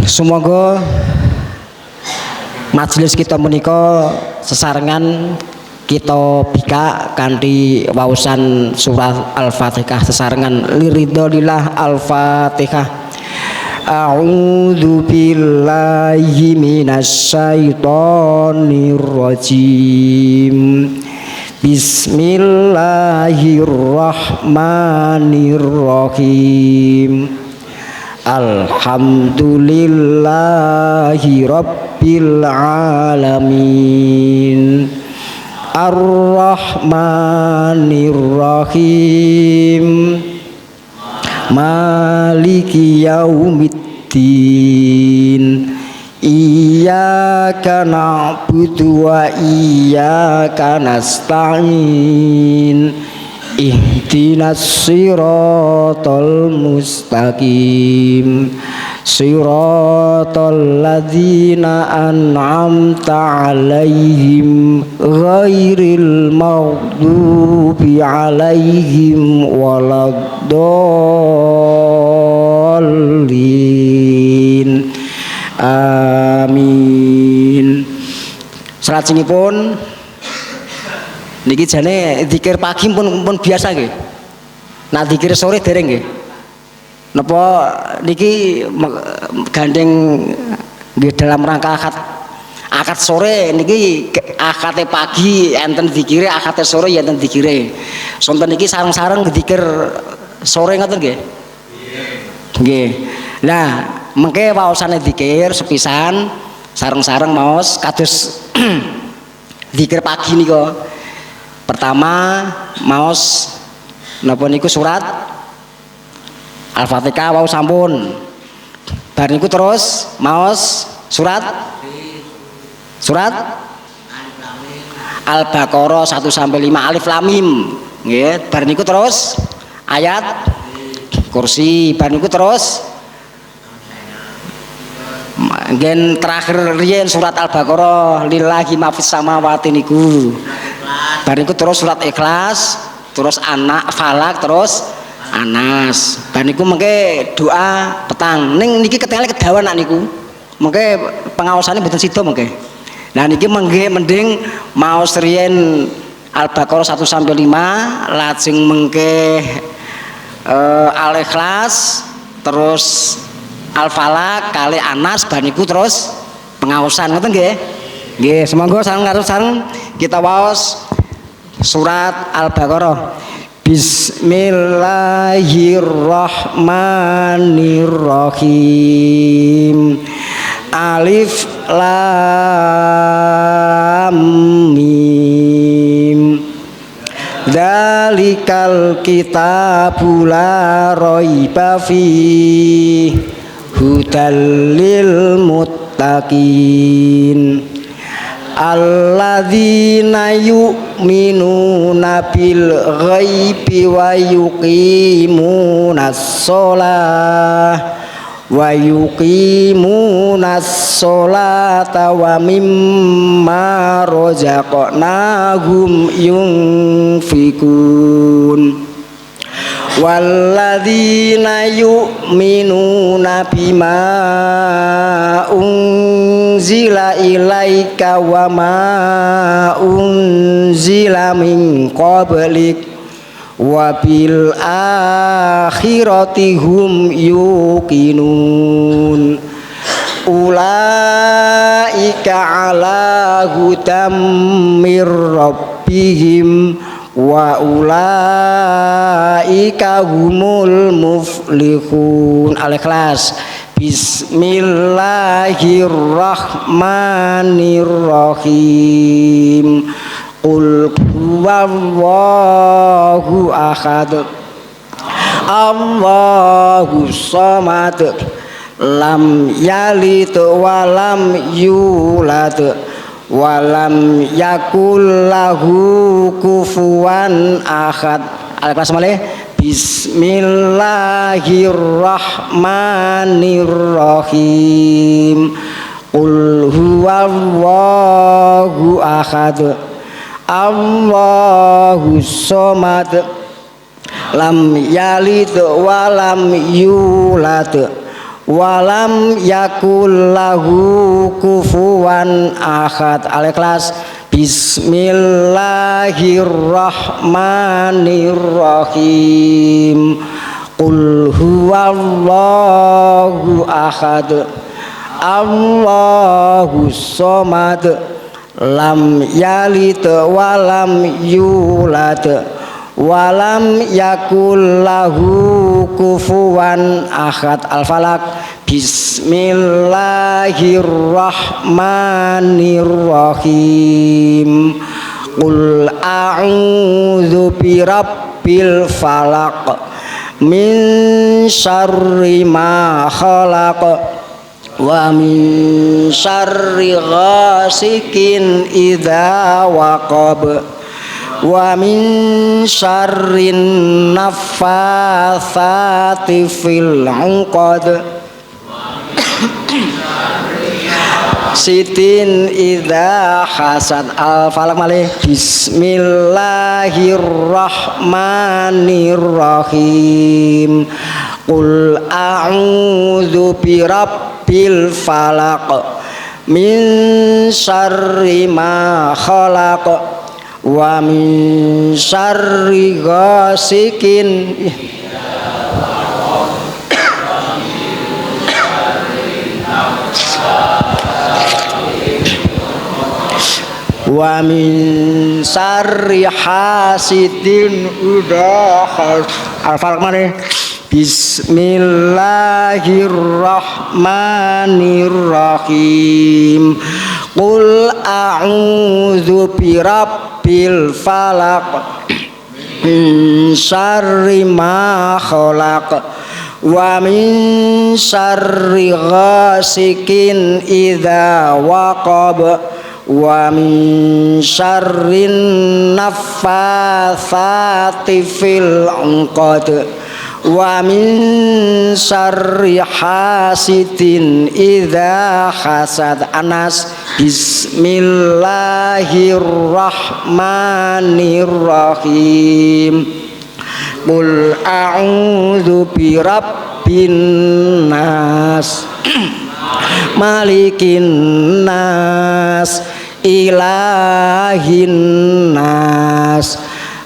Semoga majelis kita menika sesarengan kita bika kanthi waosan surah Al-Fatihah sesarengan liridolillah Al-Fatihah. A'udzu billahi minasyaitonir rajim. Bismillahirrahmanirrahim. Alhamdulillahi rabbil alamin. Ar-Rahmanir-Rahim. Maliki yaumiddin. Iyyaka na'budu wa iyyaka nasta'in. Ihdinas siratal mustaqim. Siratal ladzina an'amta 'alaihim ghairil maghdubi 'alaihim waladdallin. Amin. Salajengipun niki jane zikir pagi pun biasa nggih. Nah zikir sore dereng nggih. Napa niki gandeng nggih dalam rangka akad sore niki akate pagi enten zikire, akate sore ya enten zikire. Sonten niki sareng-sareng zikir sore ngoten nggih. Nggih. Nah, mengke waosane zikir sepisan sareng-sareng maos kados zikir pagi nika. Pertama maos napa niku surat Al-Fatihah wau sampun. Bar niku terus maos surat Al-Baqarah 1 sampai 5 Alif Lam Mim. Nggih, bar niku terus ayat kursi, bar niku terus ngen terakhir riyen surat Al-Baqarah lillahi ma fis samawati niku. Bar niku terus surat Ikhlas, terus Anak, Falak, terus Anas. Bar niku mengke doa petang. Ning niki ketengale kedawan nak niku. Mengke pengaosane mboten sida mengke. Nah niki mengke mending maos riyen Al-Baqarah 1 sampai 5 lajeng mengke Al-Ikhlas terus Al-Falak kali Anas bar niku terus pengaosan ngoten nggih. Nggih, semoga sareng kita waos surat Al-Baqarah. Bismillahirrahmanirrahim. Alif Lam Mim. Dzalikal kitabu la raiba fihi hudal lil muttaqin. Alladzina yu'minuna bil ghaibi wa yuqimunas sholata wa mimma razaqnahum yunfikun. Walladzina yu'minuna bima unzila ilaika wa ma unzila min qablik wa bil akhirati hum yuqinun. Ulaika ala hudam mir rabbihim wa ulaika humul muflihun. Al-Ikhlas. Bismillahirrahmanirrahim. Qul huwallahu ahad. Allahus samad. Lam yalid wa lam yulad. Walam yakul lahu kufuwan ahad. Al-Ikhlas malih. Bismillahirrahmanirrahim. Qul huwallahu ahad. Allahus samad. Lam yalid wa lam yulad. walam yakul lahu kufuwan ahad. Al-Ikhlas. Bismillahirrahmanirrahim. Qul huwallahu ahad, Allahus somad, lam yalid walam yulad walam yakul lahu kufuwan ahad. Al-Falaq. Bismillahirrahmanirrahim. Qul a'udzu birabbil falaq min syarri ma khalaq wa min syarri ghasikin idza waqab wa min syarrin naffatsati fil 'uqad sitin idza hasad. Al-Falaq malih. Bismillahirrahmanirrahim. Qul a'udzu birabbil falaq min syarri ma khalaq wa min syarri ghasikin wa min syarri hasidin idza hasad. Al-Falaq maneh. Bismillahirrahmanirrahim. Qul a'udzu birabbil falaq min syarri ma khalaq wa min syarri ghasikin idza waqab wa min syarrin naffatsati fil 'uqad wa min syarri hasidin idza hasad. Anas. Bismillahirrahmanirrahim. Qul a'udzu birabbin nas malikin nas ilahin nas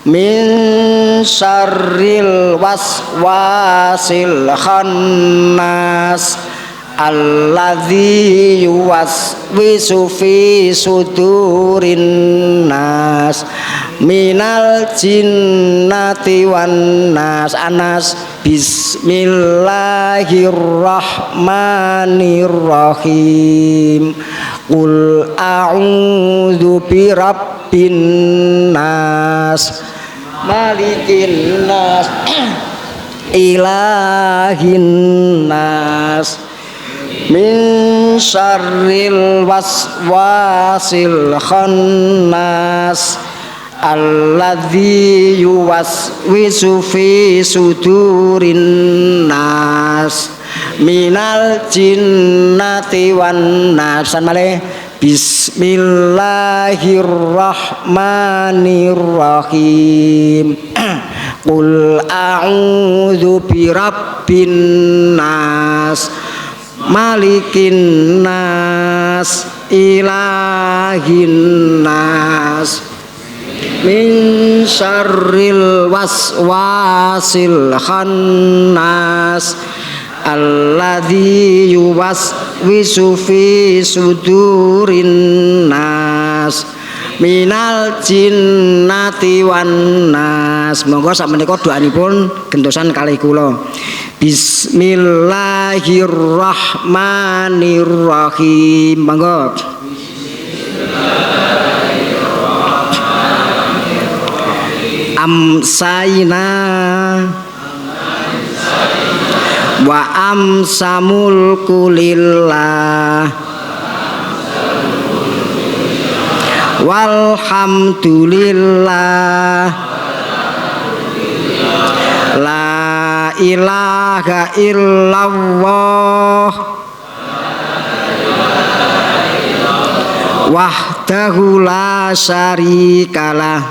min syarril waswasil khannas alladzi yuwaswisu fi sudurin nas minal jinnati wan nas. Anas. Bismillahirrahmanirrahim. Qul a'udzu birabbin nas malikin nas ilahin nas min syarril waswasil khannas alladzi yuwaswisu fi sudurin nas minal jinnati wan nas. Malih. Bismillahirrahmanirrahim. Qul a'udzu birabbin nas malikin nas ilahin nas min syarril waswasil khannas alladzi yuwaswisu fi sudurin nas minal jinnati wan nas. Monggo sak menika doanipun gentosan kalih kula. Bismillahirrahmanirrahim. Monggo. Amsayna wa amsamul kulillah walhamdulillah la ilaha illallah wahdahu la syarikalah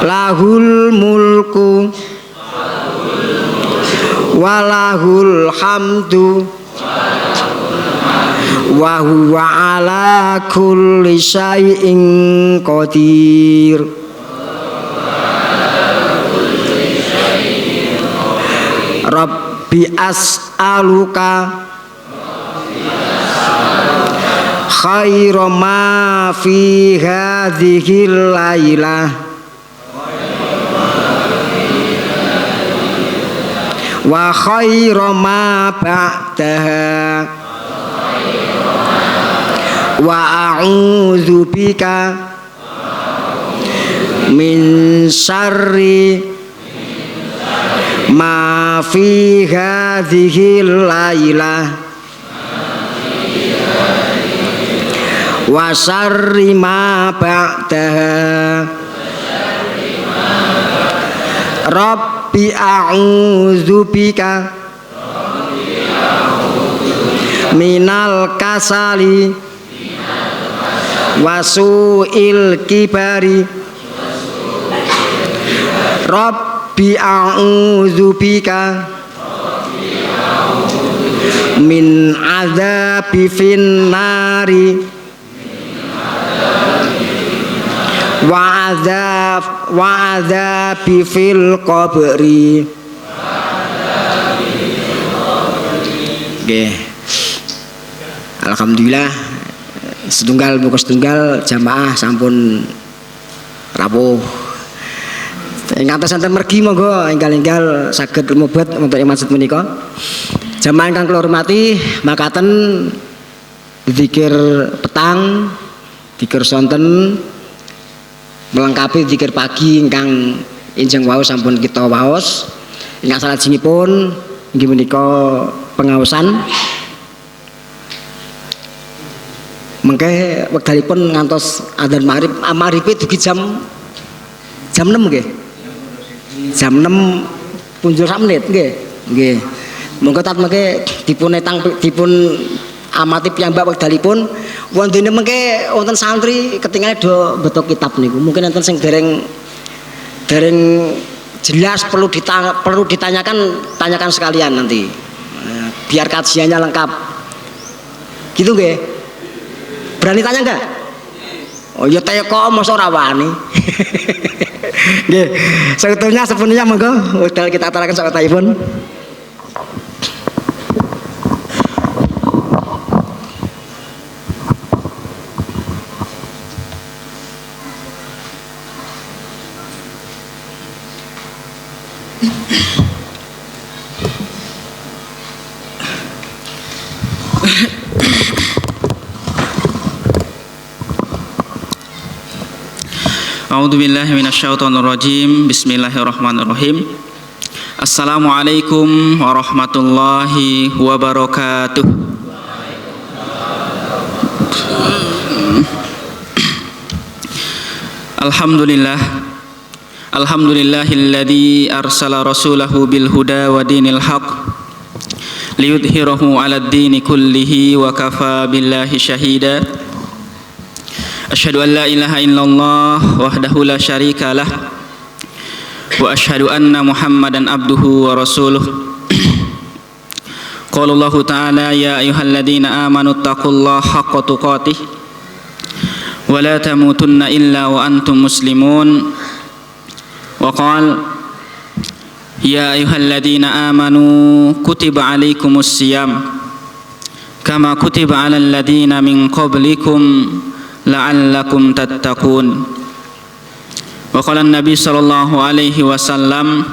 lahul mulku walahul hamdu wa huwa ala kulli syai'in qadir. Rabbi as'aluka khaira ma fi hadhihi lailah wa khaira ma ba'daha wa a'udzu bika min syarri ma fi hadhihi lailah wa syarri ma ba'daha. Rabbi a'udzu bika minal kasali wa su'il kibari. Rabbi a'udzu bika min adzabi finnari wa adzabi fil qabri. Nggih. Alhamdulillah setunggal buku setunggal jamaah sampun rawuh. Ngantos enten mergi monggo enggal-enggal saged lumebet wonten ing masjid menika. Jamaah ingkang kula hormati, makaten zikir petang, zikir sonten melengkapi zikir pagi ingkang enjang wau sampun kita waos. Ingkang salajengipun inggih menika pengaosan. Mengke wekdalipun ngantos adzan maghrib, maghrib dugi jam 6 nggih. Jam 6 punjul sak menit nggih. Nggih. Monggo tat mengke dipun amati piyambak wekdalipun wondene mengke wonten santri ketinggalan do beto kitab niku. Mungkin enten sing dereng jelas perlu tanyakan sekalian nanti. Biar kajiannya lengkap. Gitu nggih. Berani tanya enggak? Oh ya teko mosok ora wani. Nggih. Sebetulnya sepenuhnya monggo wedal kita aturaken sakataipun. A'udzubillahi minasyaitonirrajim. Bismillahirrahmanirrahim. Assalamualaikum warahmatullahi wabarakatuh. Alhamdulillahilladzi arsala rasulahu bil huda wa dinil haqq liyudhhirahu 'alad dini kullihi wa kafa billahi syahida. Asyhadu an la ilaha illallah wahdahu la syarika lah wa asyhadu anna Muhammadan abduhu wa rasuluh. Qala Allah ta'ala ya ayyuhalladzina amanu taqullaha haqqa tuqatih wa la tamutunna illa wa antum muslimun. Wa qala ya ayyuhalladzina amanu kutiba alaikumus siyam kama kutiba alal ladzina min qablikum la'allakum tattaqun. Wa qala an-nabi sallallahu alaihi wasallam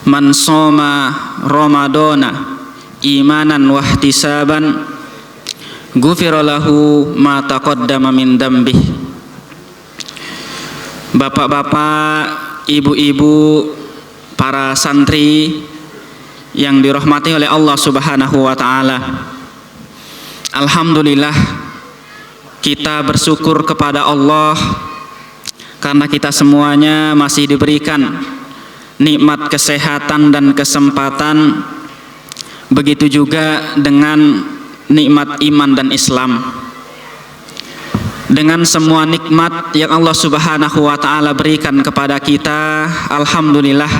man shoma ramadana imanan wa ihtisaban ghufira lahu ma taqaddama min dambih. Bapak-bapak, ibu-ibu, para santri yang dirahmati oleh Allah Subhanahu wa taala. Alhamdulillah kita bersyukur kepada Allah karena kita semuanya masih diberikan nikmat kesehatan dan kesempatan, begitu juga dengan nikmat iman dan Islam. Dengan semua nikmat yang Allah Subhanahu wa taala berikan kepada kita, alhamdulillah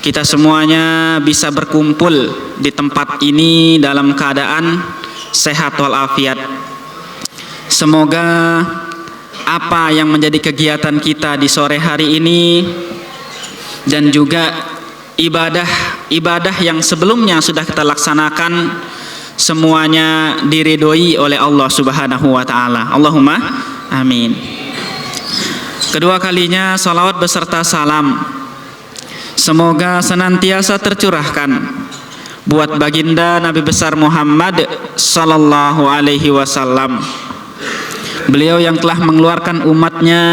kita semuanya bisa berkumpul di tempat ini dalam keadaan sehat walafiat. Semoga apa yang menjadi kegiatan kita di sore hari ini dan juga ibadah yang sebelumnya sudah kita laksanakan semuanya diridhoi oleh Allah Subhanahu wa taala. Allahumma amin. Kedua kalinya salawat beserta salam semoga senantiasa tercurahkan buat baginda Nabi besar Muhammad sallallahu alaihi wasallam. Beliau yang telah mengeluarkan umatnya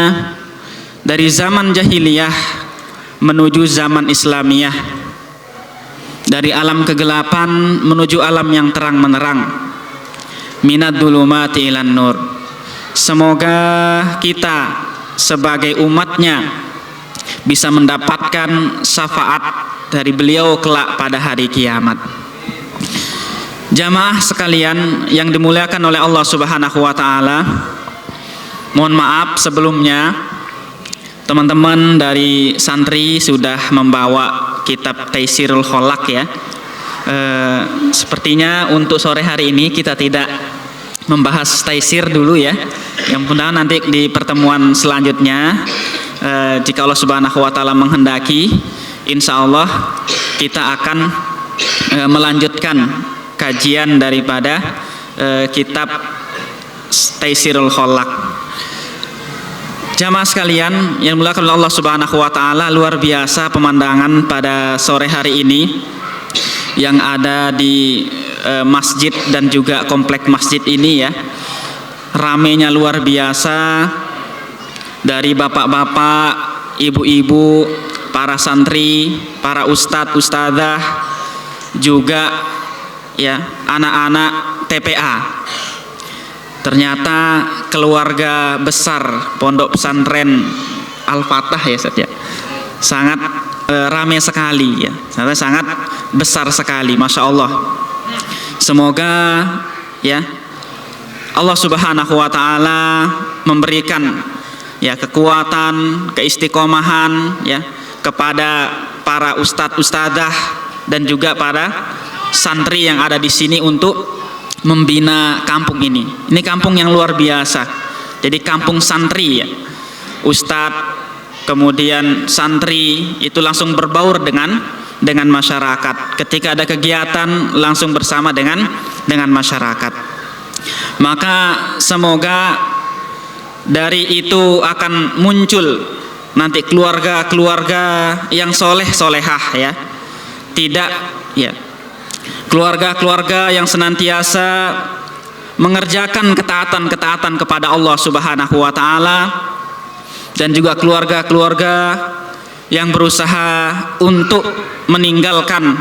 dari zaman jahiliyah menuju zaman Islamiyah, dari alam kegelapan menuju alam yang terang menerang, minad dhulumati ilan nur. Semoga kita sebagai umatnya bisa mendapatkan syafaat dari beliau kelak pada hari kiamat. Jamaah sekalian yang dimuliakan oleh Allah Subhanahu wa taala, mohon maaf sebelumnya teman-teman dari santri sudah membawa kitab Taisirul Kholaq ya. Sepertinya untuk sore hari ini kita tidak membahas Taisir dulu ya. Yang mudah-mudahan nanti di pertemuan selanjutnya jika Allah Subhanahu wa taala menghendaki, insya Allah kita akan melanjutkan kajian daripada kitab Taisirul Kholaq. Jamaah sekalian yang dimuliakan oleh Allah Subhanahu wa taala, luar biasa pemandangan pada sore hari ini yang ada di masjid dan juga komplek masjid ini ya. Ramenya luar biasa, dari bapak-bapak, ibu-ibu, para santri, para ustadz, ustadzah, juga ya anak-anak TPA. Ternyata keluarga besar Pondok Pesantren Al-Fatah ya Ustaz ya, sangat ramai sekali ya, sangat besar sekali, masya Allah. Semoga ya Allah Subhanahu wa taala memberikan ya kekuatan, keistiqomahan ya kepada para ustadz ustadzah dan juga para santri yang ada di sini untuk membina kampung ini. Ini kampung yang luar biasa. Jadi kampung santri ya. Ustadz kemudian santri itu langsung berbaur dengan masyarakat. Ketika ada kegiatan langsung bersama dengan masyarakat. Maka semoga dari itu akan muncul nanti keluarga-keluarga yang soleh solehah ya. Tidak ya, keluarga-keluarga yang senantiasa mengerjakan ketaatan-ketaatan kepada Allah Subhanahu wa taala, dan juga keluarga-keluarga yang berusaha untuk meninggalkan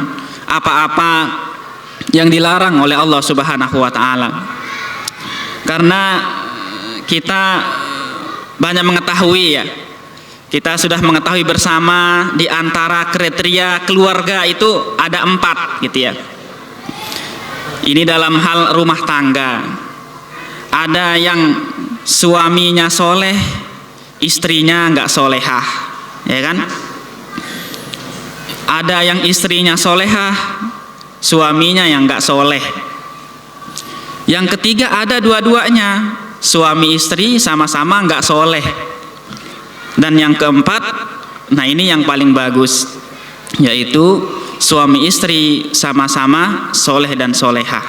apa-apa yang dilarang oleh Allah Subhanahu wa taala. Karena kita banyak mengetahui ya, kita sudah mengetahui bersama di antara kriteria keluarga itu ada 4 gitu ya. Ini dalam hal rumah tangga. Ada yang suaminya soleh, istrinya nggak solehah, ya kan? Ada yang istrinya solehah, suaminya yang nggak soleh. Yang ketiga ada dua-duanya, suami istri sama-sama nggak soleh. Dan yang keempat, nah ini yang paling bagus, yaitu suami istri sama-sama soleh dan solehah.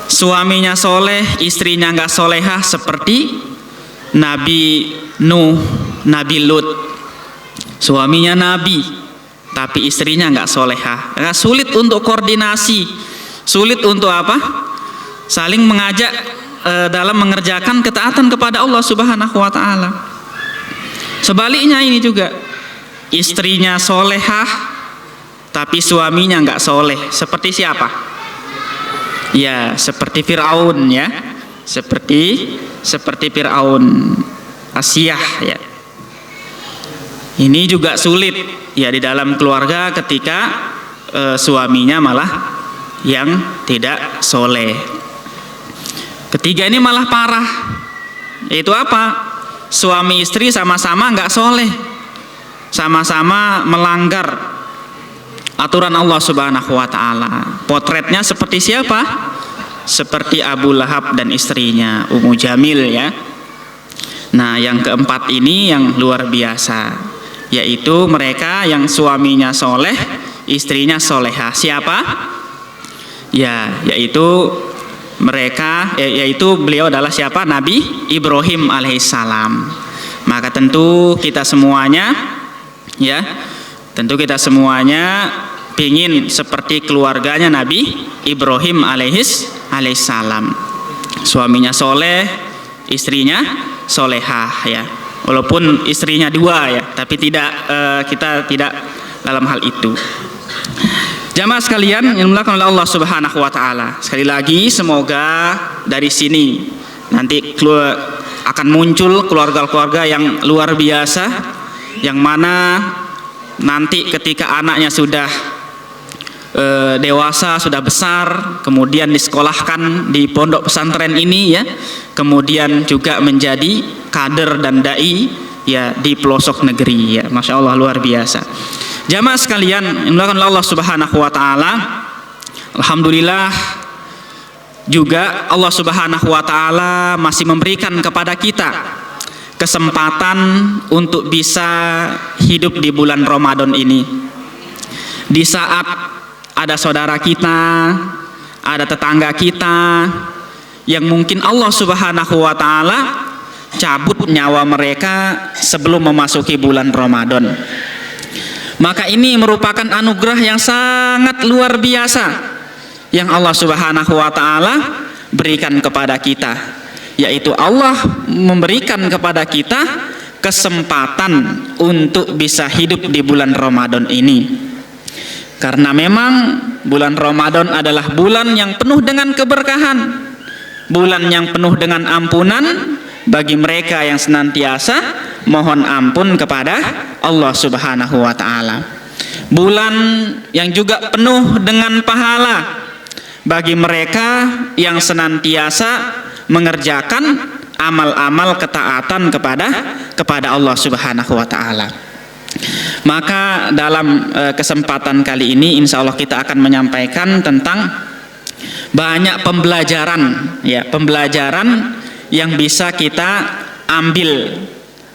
Suaminya soleh, istrinya nggak solehah, seperti Nabi Nuh, Nabi Lut. Suaminya Nabi, tapi istrinya nggak solehah. Sulit untuk koordinasi, sulit untuk apa? Saling mengajak dalam mengerjakan ketaatan kepada Allah Subhanahu wa taala. Sebaliknya ini juga, istrinya solehah tapi suaminya nggak soleh. Seperti siapa? Ya seperti Fir'aun ya, seperti Fir'aun, Asyah ya. Ini juga sulit ya di dalam keluarga ketika suaminya malah yang tidak soleh. Ketiga ini malah parah, yaitu apa? Suami istri sama-sama nggak soleh, sama-sama melanggar aturan Allah Subhanahu wa taala. Potretnya seperti siapa? Seperti Abu Lahab dan istrinya Ummu Jamil ya. Nah, yang keempat ini yang luar biasa, yaitu mereka yang suaminya soleh, istrinya solehah. Siapa? Ya, yaitu mereka, yaitu beliau adalah siapa? Nabi Ibrahim alaihissalam. Maka tentu kita semuanya, ya, tentu kita semuanya ingin seperti keluarganya Nabi Ibrahim alaihissalam. Suaminya soleh, istrinya solehah ya. Walaupun istrinya dua ya, tapi kita tidak dalam hal itu. Jamaah sekalian yang dimuliakan oleh Allah Subhanahu wa taala. Sekali lagi semoga dari sini nanti akan muncul keluarga-keluarga yang luar biasa, yang mana nanti ketika anaknya sudah dewasa, sudah besar, kemudian disekolahkan di pondok pesantren ini ya, kemudian juga menjadi kader dan dai ya di pelosok negeri ya. Masya Allah, luar biasa. Jamaah sekalian yang dimuliakan oleh Allah Subhanahu wa taala, alhamdulillah juga Allah Subhanahu wa taala masih memberikan kepada kita kesempatan untuk bisa hidup di bulan Ramadan ini. Di saat ada saudara kita, ada tetangga kita yang mungkin Allah Subhanahu wa taala cabut nyawa mereka sebelum memasuki bulan Ramadan. Maka ini merupakan anugerah yang sangat luar biasa yang Allah Subhanahu wa taala berikan kepada kita, yaitu Allah memberikan kepada kita kesempatan untuk bisa hidup di bulan Ramadan ini. Karena memang bulan Ramadan adalah bulan yang penuh dengan keberkahan, bulan yang penuh dengan ampunan bagi mereka yang senantiasa mohon ampun kepada Allah Subhanahu wa taala. Bulan yang juga penuh dengan pahala bagi mereka yang senantiasa mengerjakan amal-amal ketaatan kepada Allah Subhanahu wa taala. Maka dalam kesempatan kali ini insya Allah kita akan menyampaikan tentang banyak pembelajaran ya, pembelajaran yang bisa kita ambil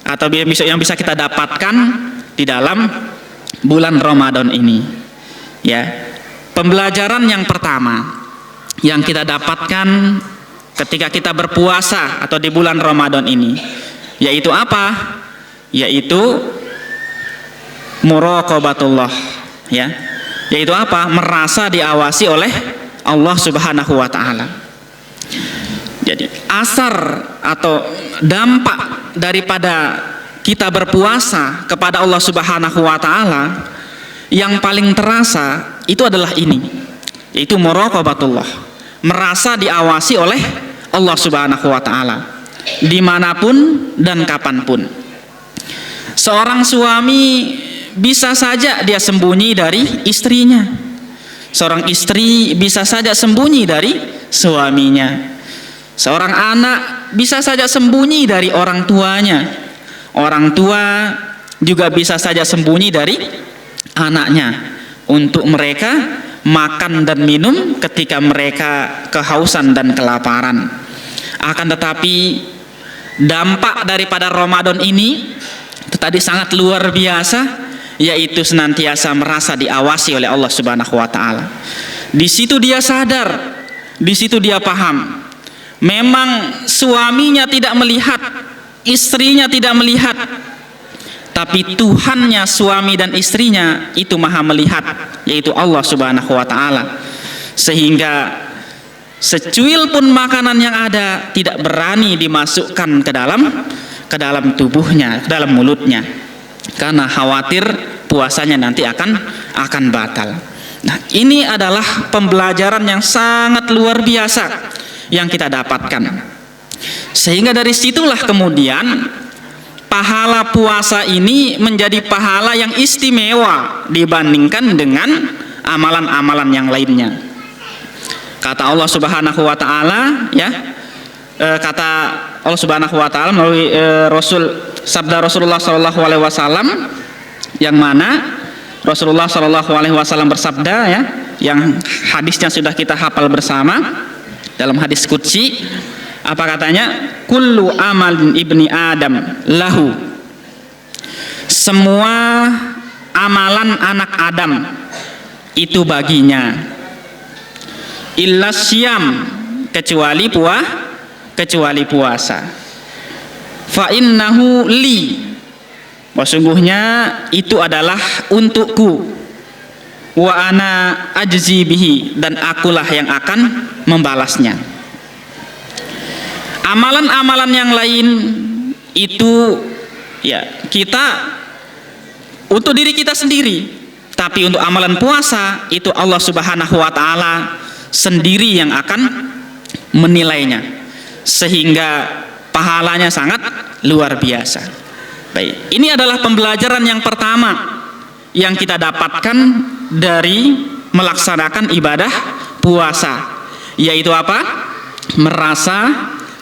atau yang bisa kita dapatkan di dalam bulan Ramadan ini ya. Pembelajaran yang pertama yang kita dapatkan ketika kita berpuasa atau di bulan Ramadan ini yaitu apa? Yaitu muraqabatullah ya, yaitu apa? Merasa diawasi oleh Allah Subhanahu wa taala. Jadi asar atau dampak daripada kita berpuasa kepada Allah Subhanahu wa taala yang paling terasa itu adalah ini, yaitu muraqabatullah, merasa diawasi oleh Allah Subhanahu wa taala dimanapun dan kapanpun. Seorang suami bisa saja dia sembunyi dari istrinya. Seorang istri bisa saja sembunyi dari suaminya. Seorang anak bisa saja sembunyi dari orang tuanya. Orang tua juga bisa saja sembunyi dari anaknya untuk mereka makan dan minum ketika mereka kehausan dan kelaparan. Akan tetapi dampak daripada Ramadan ini tadi sangat luar biasa, yaitu senantiasa merasa diawasi oleh Allah Subhanahu wa taala. Di situ dia sadar, di situ dia paham. Memang suaminya tidak melihat, istrinya tidak melihat, tapi Tuhannya suami dan istrinya itu maha melihat, yaitu Allah Subhanahu wa taala. Sehingga secuil pun makanan yang ada tidak berani dimasukkan ke dalam tubuhnya, ke dalam mulutnya, karena khawatir puasanya nanti akan batal. Nah, ini adalah pembelajaran yang sangat luar biasa yang kita dapatkan. Sehingga dari situlah kemudian pahala puasa ini menjadi pahala yang istimewa dibandingkan dengan amalan-amalan yang lainnya. Kata Allah Subhanahu wa taala ya, kata Allah Subhanahu wa taala melalui sabda Rasulullah sallallahu alaihi wasallam yang mana Rasulullah Shallallahu Alaihi Wasallam bersabda, ya, yang hadisnya sudah kita hafal bersama dalam hadis qudsi. Apa katanya? Kullu amal ibni Adam lahu. Semua amalan anak Adam itu baginya. Illa syam, kecuali puasa. Fa innahu li. Sesungguhnya itu adalah untukku. Wa ana ajzi bihi, dan akulah yang akan membalasnya. Amalan-amalan yang lain itu, ya, kita untuk diri kita sendiri. Tapi untuk amalan puasa itu Allah Subhanahu wa taala sendiri yang akan menilainya, sehingga pahalanya sangat luar biasa. Baik, ini adalah pembelajaran yang pertama yang kita dapatkan dari melaksanakan ibadah puasa, yaitu apa? Merasa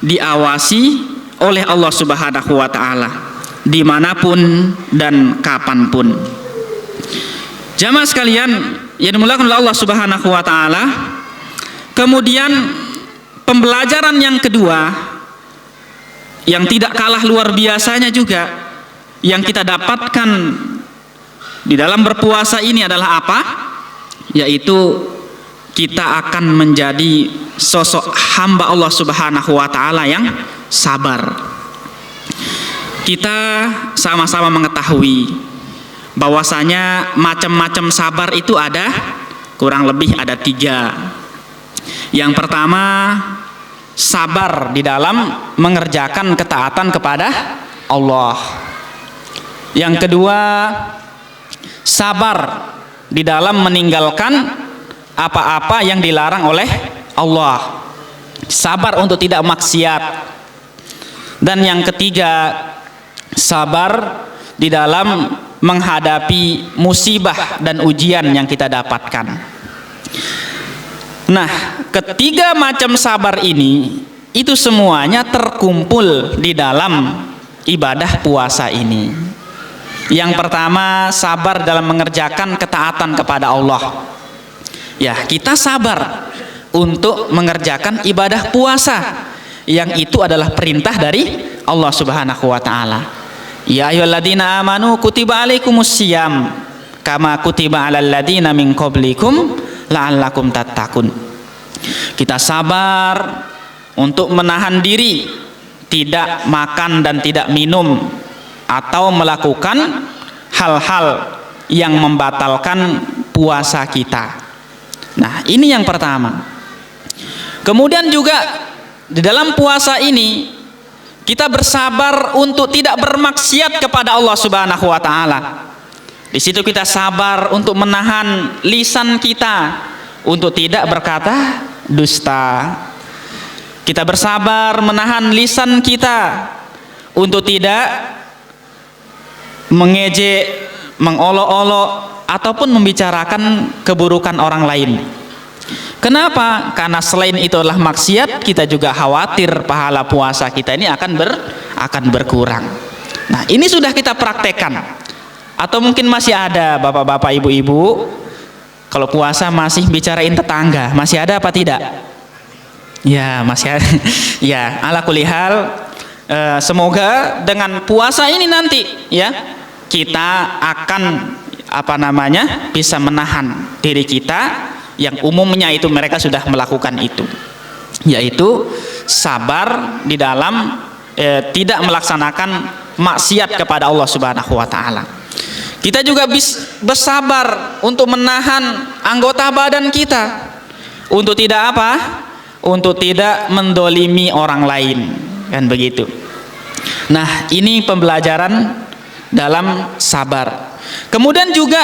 diawasi oleh Allah Subhanahu wa taala dimanapun dan kapanpun. Jamaah sekalian yang dimuliakan oleh Allah Subhanahu wa taala, kemudian pembelajaran yang kedua yang tidak kalah luar biasanya juga yang kita dapatkan di dalam berpuasa ini adalah apa? Yaitu kita akan menjadi sosok hamba Allah Subhanahu wa taala yang sabar. Kita sama-sama mengetahui bahwasanya macam-macam sabar itu ada, kurang lebih ada 3. Yang pertama, sabar di dalam mengerjakan ketaatan kepada Allah. Yang kedua, sabar di dalam meninggalkan apa-apa yang dilarang oleh Allah. Sabar untuk tidak maksiat. Dan yang ketiga, sabar di dalam menghadapi musibah dan ujian yang kita dapatkan. Nah, ketiga macam sabar ini itu semuanya terkumpul di dalam ibadah puasa ini. Yang pertama, sabar dalam mengerjakan ketaatan kepada Allah. Ya, kita sabar untuk mengerjakan ibadah puasa yang itu adalah perintah dari Allah Subhanahu wa taala. Ya ayyuhalladzina amanu kutiba alaikumusiyam kama kutiba alal ladzina min qablikum la'allakum tattaqun. Kita sabar untuk menahan diri tidak makan dan tidak minum atau melakukan hal-hal yang membatalkan puasa kita. Nah, ini yang pertama. Kemudian juga di dalam puasa ini kita bersabar untuk tidak bermaksiat kepada Allah Subhanahu wa taala. Di situ kita sabar untuk menahan lisan kita untuk tidak berkata dusta. Kita bersabar menahan lisan kita untuk tidak mengejek, mengolok-olok ataupun membicarakan keburukan orang lain. Kenapa? Karena selain itu adalah maksiat, kita juga khawatir pahala puasa kita ini akan berkurang. Nah, ini sudah kita praktekkan. Atau mungkin masih ada bapak-bapak, ibu-ibu kalau puasa masih bicarain tetangga, masih ada apa tidak? Ya, masih ada. Ya, ala kulli hal, semoga dengan puasa ini nanti, ya, kita akan bisa menahan diri kita yang umumnya itu mereka sudah melakukan itu, yaitu sabar di dalam tidak melaksanakan maksiat kepada Allah Subhanahu wa taala. Kita juga bersabar untuk menahan anggota badan kita untuk tidak apa? Untuk tidak mendolimi orang lain, kan begitu. Nah, ini pembelajaran dalam sabar. Kemudian juga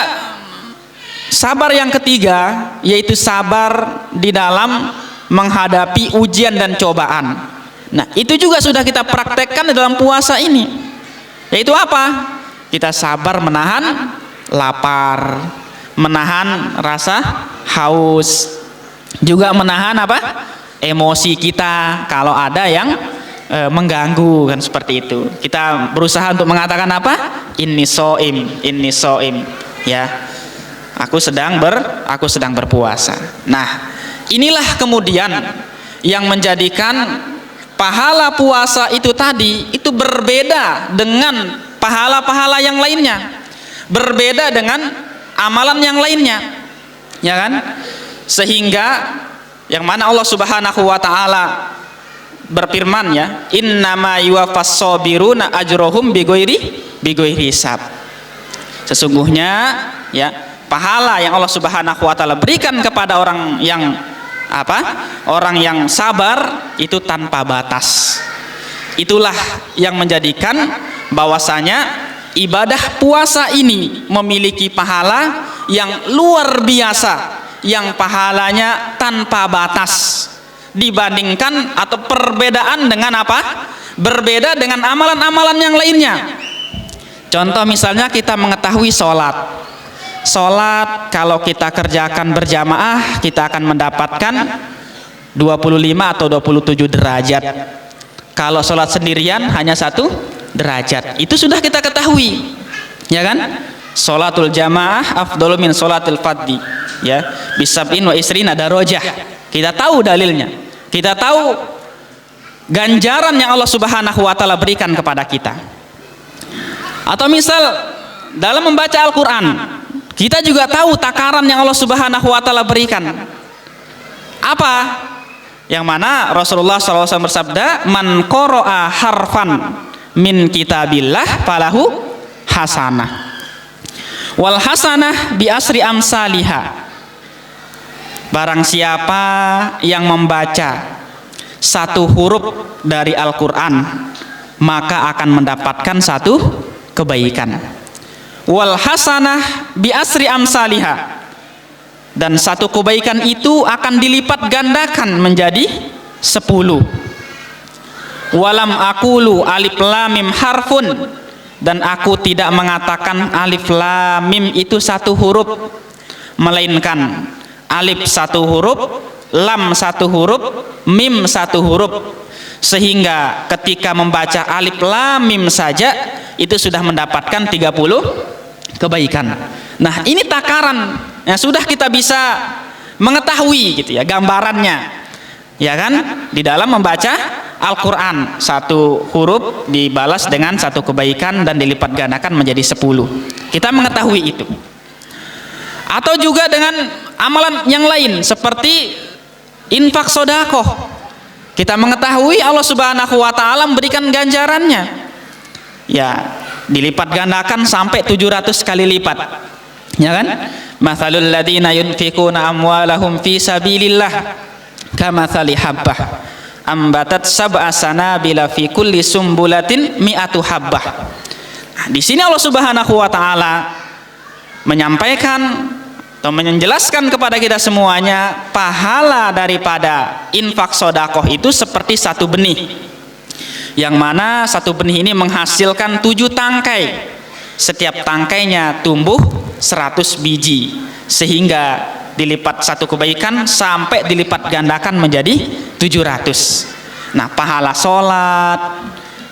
sabar yang ketiga, yaitu sabar di dalam menghadapi ujian dan cobaan. Nah, itu juga sudah kita praktekkan di dalam puasa ini. Yaitu apa? Kita sabar menahan lapar, menahan rasa haus, juga menahan apa? Emosi kita kalau ada yang mengganggu, kan seperti itu. Kita berusaha untuk mengatakan apa? Inni soim, ya. aku sedang berpuasa. Nah, inilah kemudian yang menjadikan pahala puasa itu tadi itu berbeda dengan pahala-pahala yang lainnya, berbeda dengan amalan yang lainnya, ya kan? Sehingga yang mana Allah Subhanahu wa taala berfirman, ya, innama yuwaffas sabiruna ajrohum bighairi hisab. Sesungguhnya, ya, pahala yang Allah Subhanahu wa taala berikan kepada orang yang orang yang sabar itu tanpa batas. Itulah yang menjadikan bahwasanya ibadah puasa ini memiliki pahala yang luar biasa, yang pahalanya tanpa batas, dibandingkan atau perbedaan dengan berbeda dengan amalan-amalan yang lainnya. Contoh misalnya kita mengetahui sholat kalau kita kerjakan berjamaah kita akan mendapatkan 25 atau 27 derajat. Kalau sholat sendirian hanya 1 derajat. Itu sudah kita ketahui, ya kan? Sholatul jamaah afdalu min sholatil fardhi, ya, bisab'in wa isrina darajah. Kita tahu dalilnya, kita tahu ganjaran yang Allah Subhanahu wa taala berikan kepada kita. Atau misal dalam membaca Al-Qur'an, kita juga tahu takaran yang Allah Subhanahu wa taala berikan. Apa? Yang mana Rasulullah SAW bersabda, man qara'a harfan min kitabillah falahu hasanah wal hasanah bi asri amsalihha. Barang siapa yang membaca satu huruf dari Al-Qur'an maka akan mendapatkan satu kebaikan. Wal hasanah bi asri amsalihha, dan satu kebaikan itu akan dilipat gandakan menjadi 10. Walam aqulu alif lam mim harfun, dan aku tidak mengatakan alif lam mim itu satu huruf, melainkan alif satu huruf, lam satu huruf, mim satu huruf, sehingga ketika membaca alif lam mim saja itu sudah mendapatkan 30 kebaikan. Nah, ini takaran yang sudah kita bisa mengetahui gitu ya, gambarannya, ya kan, di dalam membaca Al-Quran. Satu huruf dibalas dengan satu kebaikan dan dilipat gandakan menjadi 10. Kita mengetahui itu. Atau juga dengan amalan yang lain seperti infak sodakoh, kita mengetahui Allah Subhanahu wa taala memberikan ganjarannya, ya, dilipat gandakan sampai 700 kali lipat, ya kan? Mathalul ladzina yunfikuna amwalahum fi sabilillah kamathali habbah ambatat sab'a sanabila fi kulli sumbulatin mi'atu habbah. Nah, di sini Allah Subhanahu wa taala menyampaikan atau menjelaskan kepada kita semuanya pahala daripada infak sodakoh itu seperti satu benih, yang mana satu benih ini menghasilkan 7 tangkai. Setiap tangkainya tumbuh 100 biji, sehingga dilipat satu kebaikan sampai dilipat gandakan menjadi 700. Nah, pahala sholat,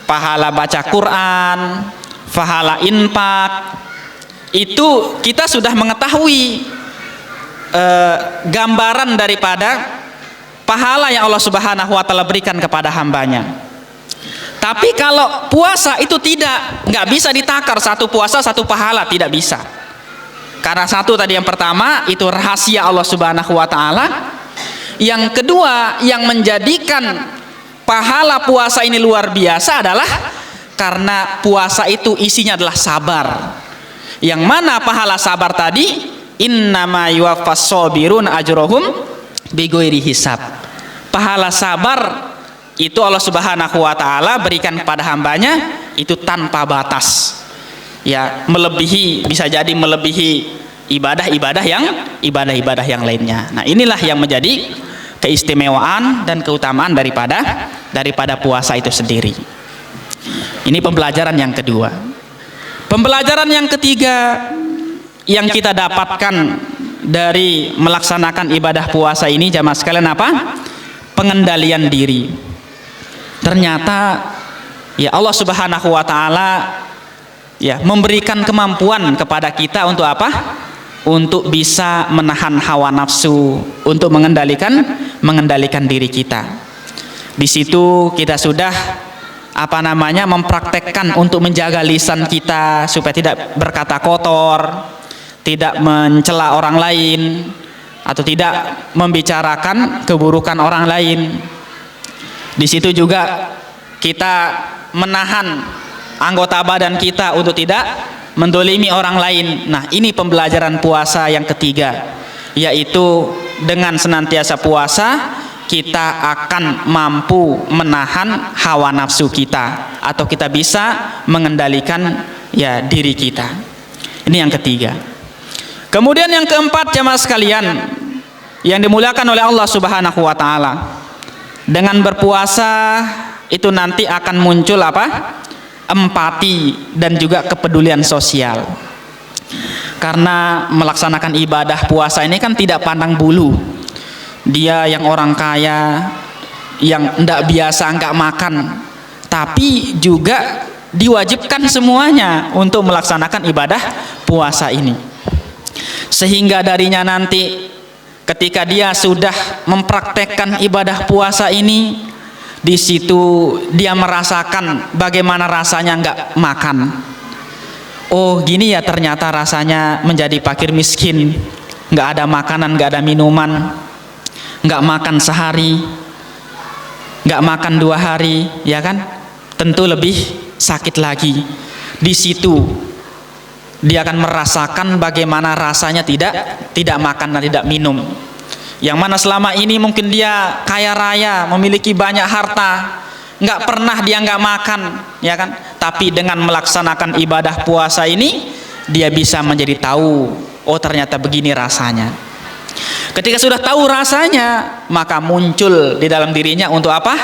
pahala baca Quran, pahala infak, itu kita sudah mengetahui gambaran daripada pahala yang Allah Subhanahu wa taala berikan kepada hambanya. Tapi kalau puasa itu nggak bisa ditakar, satu puasa satu pahala, tidak bisa. Karena satu tadi, yang pertama itu rahasia Allah Subhanahu wa taala. Yang kedua, yang menjadikan pahala puasa ini luar biasa adalah karena puasa itu isinya adalah sabar. Yang mana pahala sabar tadi, innama yuwaffas sabirun ajrohum bighairi hisab. Pahala sabar itu Allah Subhanahu wa taala berikan kepada hambanya itu tanpa batas, ya, melebihi, bisa jadi melebihi ibadah-ibadah yang lainnya. Nah, inilah yang menjadi keistimewaan dan keutamaan daripada puasa itu sendiri. Ini pembelajaran yang kedua. Pembelajaran yang ketiga yang kita dapatkan dari melaksanakan ibadah puasa ini, jamaah sekalian, apa? Pengendalian diri. Ternyata ya Allah Subhanahu wa taala ya memberikan kemampuan kepada kita untuk apa? untuk bisa menahan hawa nafsu, untuk mengendalikan diri kita. Di situ kita sudah mempraktekkan untuk menjaga lisan kita supaya tidak berkata kotor, tidak mencela orang lain, atau tidak membicarakan keburukan orang lain. Di situ juga kita menahan anggota badan kita untuk tidak mendolimi orang lain. Nah, ini pembelajaran puasa yang ketiga, yaitu dengan senantiasa puasa kita akan mampu menahan hawa nafsu kita, atau kita bisa mengendalikan diri kita. Ini yang ketiga. Kemudian yang keempat, jamaah sekalian yang dimuliakan oleh Allah Subhanahu wa taala, dengan berpuasa itu nanti akan muncul empati dan juga kepedulian sosial. Karena melaksanakan ibadah puasa ini kan tidak pandang bulu. Dia yang orang kaya, yang ndak biasa nggak makan, tapi juga diwajibkan semuanya untuk melaksanakan ibadah puasa ini. Sehingga darinya nanti ketika dia sudah mempraktekkan ibadah puasa ini, di situ dia merasakan bagaimana rasanya nggak makan. Oh, gini ya ternyata rasanya menjadi fakir miskin, nggak ada makanan, nggak ada minuman, nggak makan sehari, nggak makan 2 hari, ya kan? Tentu lebih sakit lagi. Di situ dia akan merasakan bagaimana rasanya tidak makan dan tidak minum. Yang mana selama ini mungkin dia kaya raya, memiliki banyak harta, nggak pernah dia nggak makan, ya kan? Tapi dengan melaksanakan ibadah puasa ini, dia bisa menjadi tahu, oh ternyata begini rasanya. Ketika sudah tahu rasanya, maka muncul di dalam dirinya untuk apa?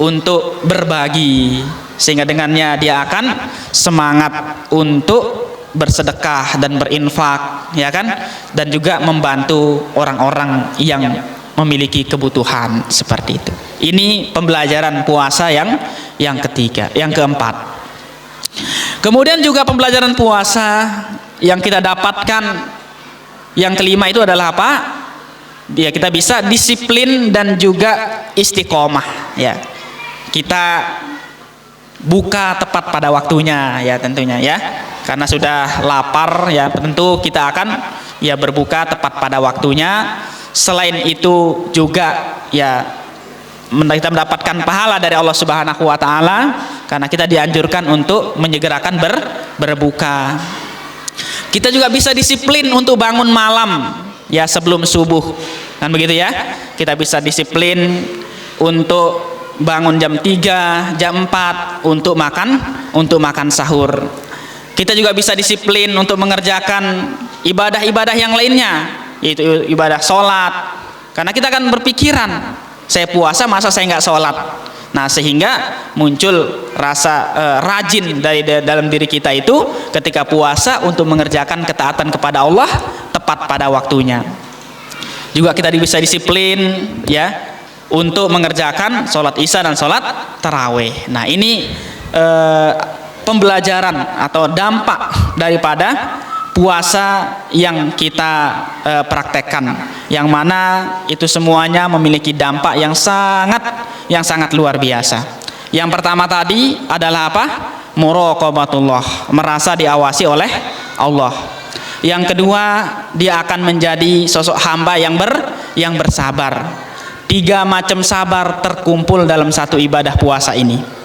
Untuk berbagi, sehingga dengannya dia akan semangat untuk bersedekah dan berinfak, ya kan? Dan juga membantu orang-orang yang memiliki kebutuhan seperti itu. Ini pembelajaran puasa yang ketiga, yang keempat. Kemudian juga pembelajaran puasa yang kita dapatkan yang kelima itu adalah apa? Ya, kita bisa disiplin dan juga istiqomah, ya. Kita buka tepat pada waktunya, ya tentunya, ya. Karena sudah lapar, ya tentu kita akan berbuka tepat pada waktunya. Selain itu juga kita mendapatkan pahala dari Allah Subhanahu wa taala, karena kita dianjurkan untuk menyegerakan berbuka. Kita juga bisa disiplin untuk bangun malam, ya sebelum subuh, kan begitu ya. Kita bisa disiplin untuk bangun jam 3, jam 4 untuk makan sahur. Kita juga bisa disiplin untuk mengerjakan ibadah-ibadah yang lainnya, yaitu ibadah sholat. Karena kita akan berpikiran, saya puasa masa saya nggak sholat. Nah, sehingga muncul rasa rajin dari dalam diri kita itu ketika puasa untuk mengerjakan ketaatan kepada Allah tepat pada waktunya. Juga kita bisa disiplin, ya, untuk mengerjakan sholat isya dan sholat tarawih. Nah, ini pembelajaran atau dampak daripada puasa yang kita praktekkan, yang mana itu semuanya memiliki dampak yang sangat luar biasa. Yang pertama tadi adalah apa? Muraqabatullah, merasa diawasi oleh Allah. Yang kedua, dia akan menjadi sosok hamba yang bersabar. 3 macam sabar terkumpul dalam satu ibadah puasa ini.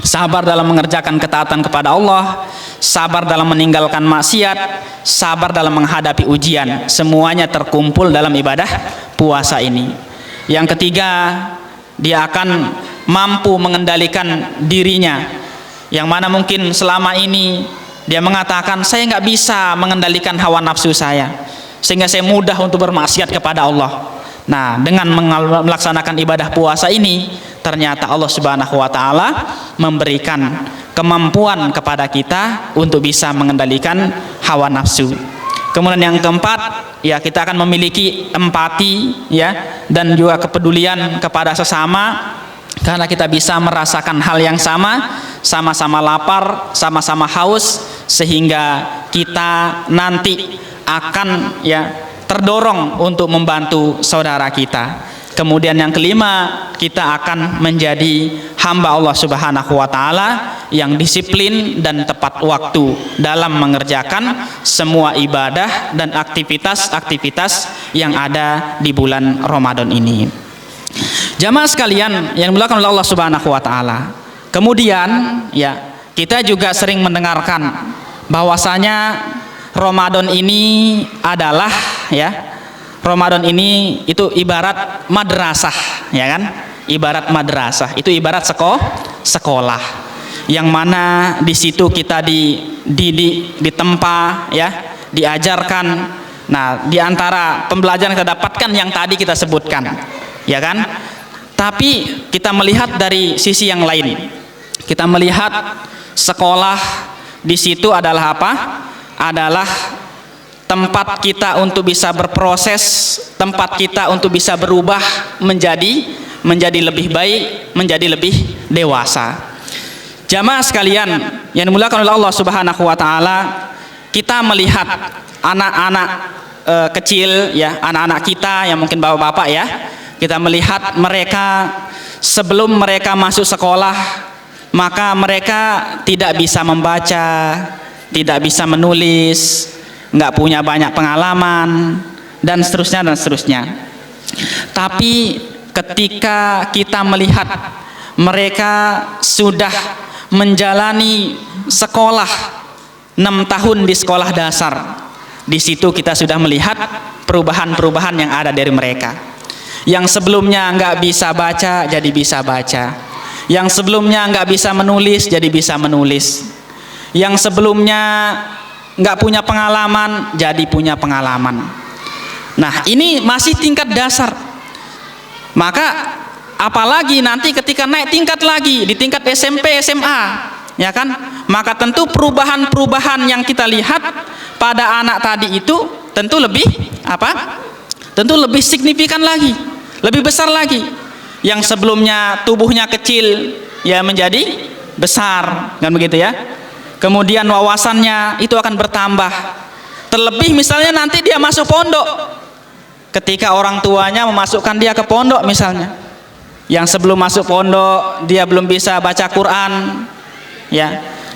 Sabar dalam mengerjakan ketaatan kepada Allah, sabar dalam meninggalkan maksiat, sabar dalam menghadapi ujian. Semuanya terkumpul dalam ibadah puasa ini. Yang ketiga, dia akan mampu mengendalikan dirinya, yang mana mungkin selama ini dia mengatakan, saya nggak bisa mengendalikan hawa nafsu saya, sehingga saya mudah untuk bermaksiat kepada Allah. Nah, dengan melaksanakan ibadah puasa ini, ternyata Allah Subhanahu wa taala memberikan kemampuan kepada kita untuk bisa mengendalikan hawa nafsu. Kemudian yang keempat, ya kita akan memiliki empati, ya, dan juga kepedulian kepada sesama, karena kita bisa merasakan hal yang sama-sama lapar, sama-sama haus, sehingga kita nanti akan terdorong untuk membantu saudara kita. Kemudian yang kelima, kita akan menjadi hamba Allah Subhanahu wa taala yang disiplin dan tepat waktu dalam mengerjakan semua ibadah dan aktivitas-aktivitas yang ada di bulan Ramadan ini. Jamaah sekalian yang dimuliakan oleh Allah Subhanahu wa taala. Kemudian kita juga sering mendengarkan bahwasanya Ramadan ini adalah Ramadan ini itu ibarat madrasah, ya kan? Ibarat madrasah, itu ibarat sekolah. Yang mana di situ kita dididik, ditempa, diajarkan. Nah, di antara pembelajaran yang kita dapatkan yang tadi kita sebutkan, ya kan? Tapi kita melihat dari sisi yang lain. Kita melihat sekolah di situ adalah apa? Adalah tempat kita untuk bisa berproses, tempat kita untuk bisa berubah menjadi lebih baik, menjadi lebih dewasa. Jamaah sekalian yang dimuliakan oleh Allah Subhanahu wa taala, kita melihat anak-anak kecil, anak-anak kita yang mungkin bapak-bapak, kita melihat mereka sebelum mereka masuk sekolah, maka mereka tidak bisa membaca, tidak bisa menulis, nggak punya banyak pengalaman, dan seterusnya. Tapi ketika kita melihat mereka sudah menjalani sekolah 6 tahun di sekolah dasar, di situ kita sudah melihat perubahan-perubahan yang ada dari mereka. Yang sebelumnya nggak bisa baca jadi bisa baca, yang sebelumnya nggak bisa menulis jadi bisa menulis, yang sebelumnya nggak punya pengalaman jadi punya pengalaman. Nah, ini masih tingkat dasar. Maka apalagi nanti ketika naik tingkat lagi di tingkat SMP, SMA, ya kan? Maka tentu perubahan-perubahan yang kita lihat pada anak tadi itu tentu lebih Tentu lebih signifikan lagi, lebih besar lagi. Yang sebelumnya tubuhnya kecil menjadi besar, kan begitu ya? Kemudian wawasannya itu akan bertambah. Terlebih misalnya nanti dia masuk pondok, ketika orang tuanya memasukkan dia ke pondok misalnya, yang sebelum masuk pondok dia belum bisa baca Quran,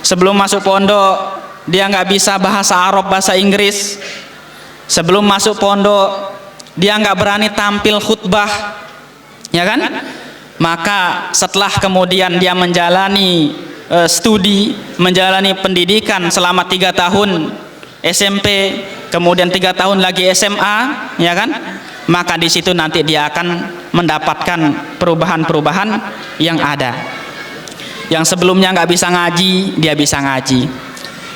sebelum masuk pondok dia nggak bisa bahasa Arab, bahasa Inggris, sebelum masuk pondok dia nggak berani tampil khutbah, ya kan? Maka setelah kemudian dia menjalani studi, menjalani pendidikan selama 3 tahun SMP, kemudian 3 tahun lagi SMA, ya kan? Maka di situ nanti dia akan mendapatkan perubahan-perubahan yang ada. Yang sebelumnya nggak bisa ngaji, dia bisa ngaji.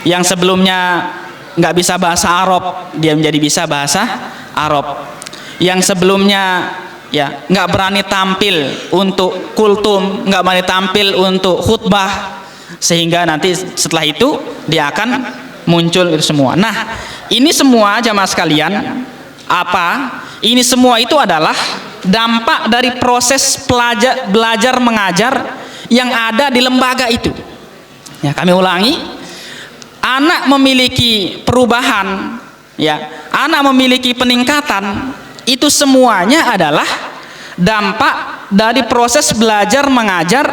Yang sebelumnya nggak bisa bahasa Arab, dia menjadi bisa bahasa Arab. Yang sebelumnya nggak berani tampil untuk kultum, nggak berani tampil untuk khutbah, sehingga nanti setelah itu dia akan muncul itu semua. Nah, ini semua jamaah sekalian, ini semua itu adalah dampak dari proses belajar mengajar yang ada di lembaga itu. Kami ulangi, anak memiliki perubahan, anak memiliki peningkatan, itu semuanya adalah dampak dari proses belajar mengajar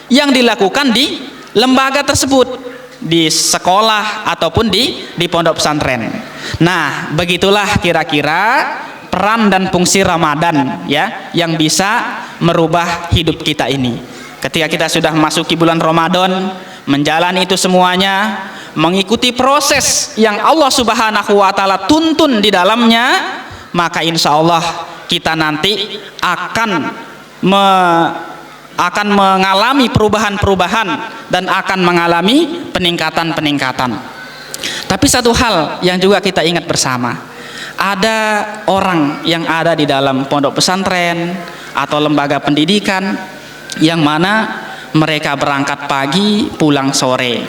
yang dilakukan di lembaga tersebut, di sekolah ataupun di pondok pesantren. Nah, begitulah kira-kira peran dan fungsi Ramadan yang bisa merubah hidup kita ini. Ketika kita sudah memasuki bulan Ramadan, menjalani itu semuanya, mengikuti proses yang Allah Subhanahu wa taala tuntun di dalamnya, maka insya Allah kita nanti akan mengalami perubahan-perubahan dan akan mengalami peningkatan-peningkatan. Tapi satu hal yang juga kita ingat bersama, ada orang yang ada di dalam pondok pesantren atau lembaga pendidikan yang mana mereka berangkat pagi, pulang sore.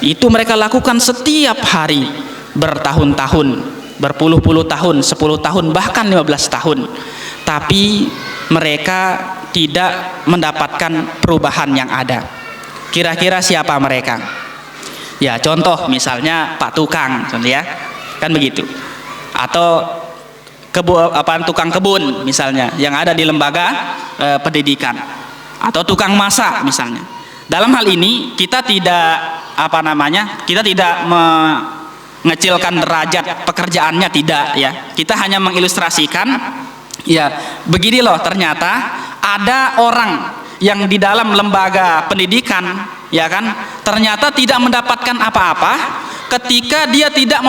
Itu mereka lakukan setiap hari bertahun-tahun, berpuluh-puluh tahun, 10 tahun, bahkan 15 tahun. Tapi mereka tidak mendapatkan perubahan yang ada. Kira-kira siapa mereka? Contoh misalnya Pak Tukang, kan begitu. atau tukang kebun misalnya yang ada di lembaga pendidikan, atau tukang masak misalnya. Dalam hal ini kita tidak kita tidak mengecilkan derajat pekerjaannya, tidak ya. Kita hanya mengilustrasikan ya, begini loh, ternyata ada orang yang di dalam lembaga pendidikan ya kan, ternyata tidak mendapatkan apa-apa ketika dia tidak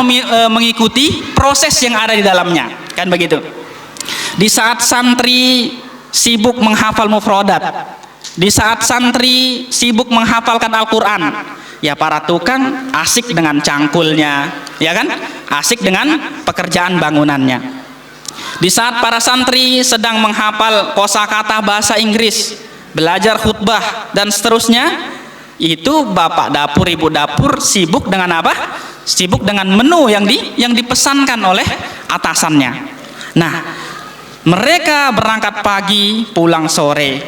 mengikuti proses yang ada di dalamnya, kan begitu. Di saat santri sibuk menghafal mufrodat, di saat santri sibuk menghafalkan Al-Quran, ya para tukang asik dengan cangkulnya, ya kan, asik dengan pekerjaan bangunannya. Di saat para santri sedang menghafal kosakata bahasa Inggris, belajar khutbah dan seterusnya, itu bapak dapur ibu dapur sibuk dengan apa? Sibuk dengan menu yang dipesankan oleh atasannya. Nah, mereka berangkat pagi pulang sore,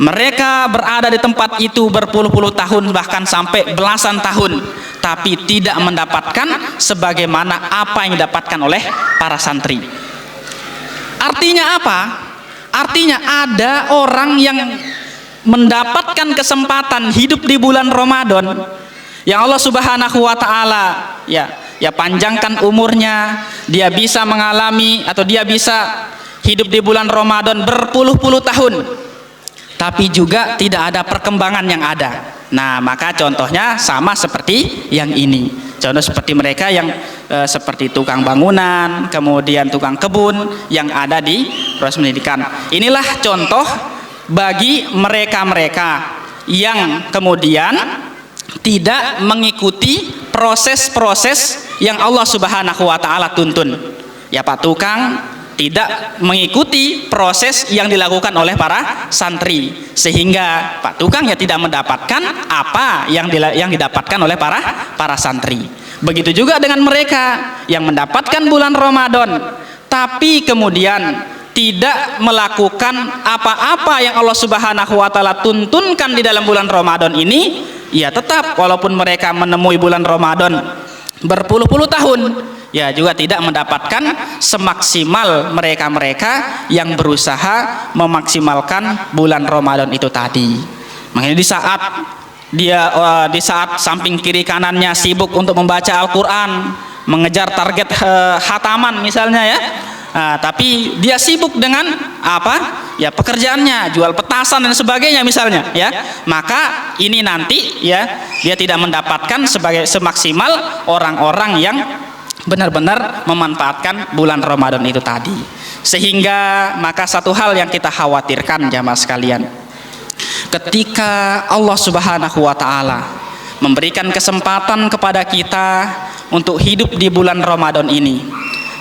mereka berada di tempat itu berpuluh-puluh tahun bahkan sampai belasan tahun, tapi tidak mendapatkan sebagaimana apa yang didapatkan oleh para santri. Artinya apa? Artinya ada orang yang mendapatkan kesempatan hidup di bulan Ramadan yang Allah Subhanahu wa taala ya panjangkan umurnya, dia bisa mengalami atau dia bisa hidup di bulan Ramadan berpuluh-puluh tahun, tapi juga tidak ada perkembangan yang ada. Nah, maka contohnya sama seperti yang ini. Contoh seperti mereka yang seperti tukang bangunan, kemudian tukang kebun yang ada di proses pendidikan. Inilah contoh bagi mereka-mereka yang kemudian tidak mengikuti proses-proses yang Allah Subhanahu wa taala tuntun. Ya, Pak Tukang tidak mengikuti proses yang dilakukan oleh para santri, sehingga Pak Tukang ya tidak mendapatkan apa yang didapatkan oleh para santri. Begitu juga dengan mereka yang mendapatkan bulan Ramadan tapi kemudian tidak melakukan apa-apa yang Allah Subhanahu wa taala tuntunkan di dalam bulan Ramadan ini, ya tetap walaupun mereka menemui bulan Ramadan berpuluh-puluh tahun, ya juga tidak mendapatkan semaksimal mereka-mereka yang berusaha memaksimalkan bulan Ramadan itu tadi. Makanya di saat samping kiri kanannya sibuk untuk membaca Al-Quran, mengejar target khataman misalnya ya, tapi dia sibuk dengan apa? Ya pekerjaannya, jual petasan dan sebagainya misalnya ya. Maka ini nanti ya dia tidak mendapatkan semaksimal orang-orang yang benar-benar memanfaatkan bulan Ramadan itu tadi. Sehingga maka satu hal yang kita khawatirkan jamaah sekalian, ketika Allah Subhanahu wa taala memberikan kesempatan kepada kita untuk hidup di bulan Ramadan ini,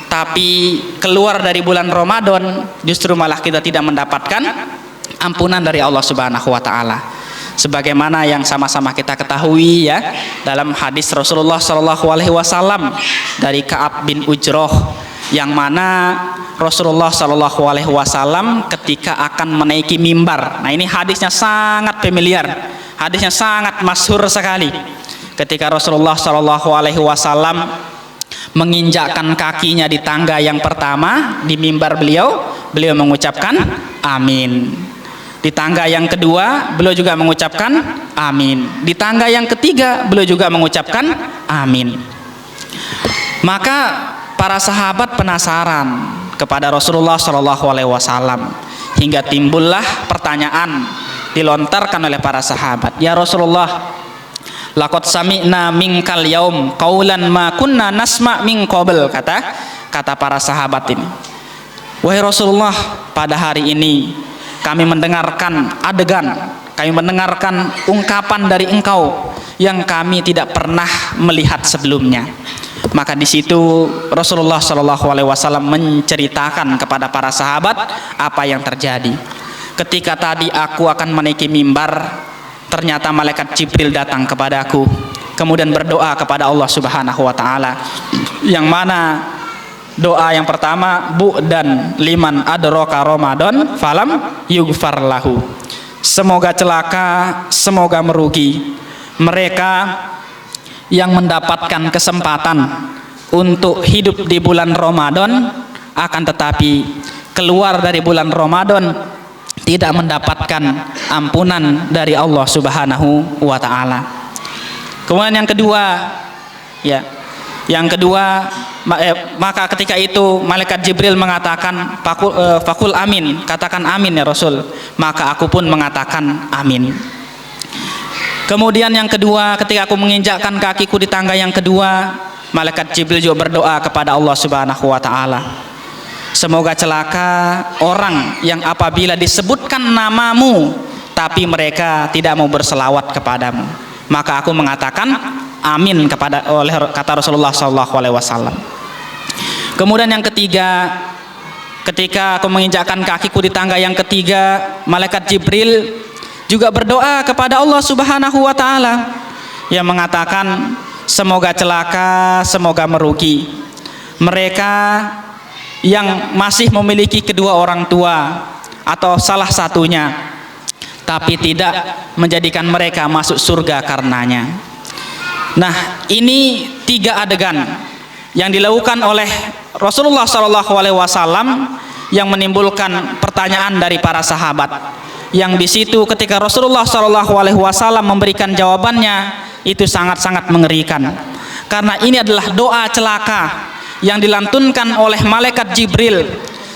tapi keluar dari bulan Ramadan justru malah kita tidak mendapatkan ampunan dari Allah Subhanahu wa taala. Sebagaimana yang sama-sama kita ketahui ya, dalam hadis Rasulullah Shallallahu alaihi wasallam dari Ka'ab bin Ujroh, yang mana Rasulullah Shallallahu alaihi wasallam ketika akan menaiki mimbar. Nah, ini hadisnya sangat familiar, hadisnya sangat masyhur sekali. Ketika Rasulullah Shallallahu alaihi wasallam menginjakkan kakinya di tangga yang pertama di mimbar beliau mengucapkan amin. Di tangga yang kedua beliau juga mengucapkan amin. Di tangga yang ketiga beliau juga mengucapkan amin. Maka para sahabat penasaran kepada Rasulullah Shallallahu alaihi wasallam, hingga timbullah pertanyaan dilontarkan oleh para sahabat, ya Rasulullah, laqad sami'na minkal yaum qaulan ma kunna nasma' min qabl, kata para sahabat ini, wahai Rasulullah, pada hari ini kami mendengarkan adegan, kami mendengarkan ungkapan dari engkau yang kami tidak pernah melihat sebelumnya. Maka di situ Rasulullah Shallallahu alaihi wasallam menceritakan kepada para sahabat apa yang terjadi. Ketika tadi aku akan menaiki mimbar, ternyata malaikat Jibril datang kepadaku, kemudian berdoa kepada Allah Subhanahu wa taala, yang mana doa yang pertama, bu dan liman adraka Ramadan falam yughfar lahu, semoga celaka, semoga merugi mereka yang mendapatkan kesempatan untuk hidup di bulan Ramadan, akan tetapi keluar dari bulan Ramadan tidak mendapatkan ampunan dari Allah Subhanahu wa taala. Kemudian yang kedua, ya. Yang kedua, maka ketika itu malaikat Jibril mengatakan, fakul amin, katakan amin ya Rasul. Maka aku pun mengatakan amin. Kemudian yang kedua, ketika aku menginjakkan kakiku di tangga yang kedua, malaikat Jibril juga berdoa kepada Allah Subhanahu wa taala. Semoga celaka orang yang apabila disebutkan namamu tapi mereka tidak mau berselawat kepadamu. Maka aku mengatakan amin oleh kata Rasulullah SAW. Kemudian yang ketiga, ketika aku menginjakkan kakiku di tangga yang ketiga, malaikat Jibril juga berdoa kepada Allah Subhanahu wa taala yang mengatakan, semoga celaka, semoga merugi mereka yang masih memiliki kedua orang tua atau salah satunya, tapi tidak menjadikan mereka masuk surga karenanya. Nah, ini 3 adegan yang dilakukan oleh Rasulullah SAW yang menimbulkan pertanyaan dari para sahabat. Yang di situ ketika Rasulullah SAW memberikan jawabannya, itu sangat-sangat mengerikan. Karena ini adalah doa celaka yang dilantunkan oleh malaikat Jibril,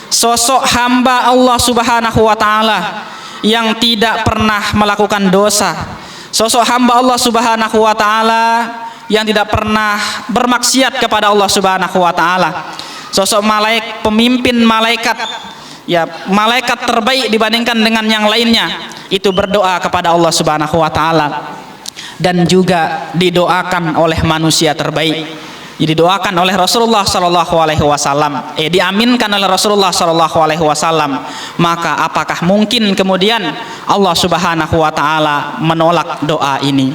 sosok hamba Allah Subhanahu wa taala yang tidak pernah melakukan dosa. Sosok hamba Allah Subhanahu wa taala yang tidak pernah bermaksiat kepada Allah Subhanahu wa taala. Sosok pemimpin malaikat, ya, malaikat terbaik dibandingkan dengan yang lainnya, itu berdoa kepada Allah Subhanahu wa taala dan juga didoakan oleh manusia terbaik. Didoakan oleh Rasulullah SAW, diaminkan oleh Rasulullah SAW. Maka apakah mungkin kemudian Allah Subhanahu wa taala menolak doa ini?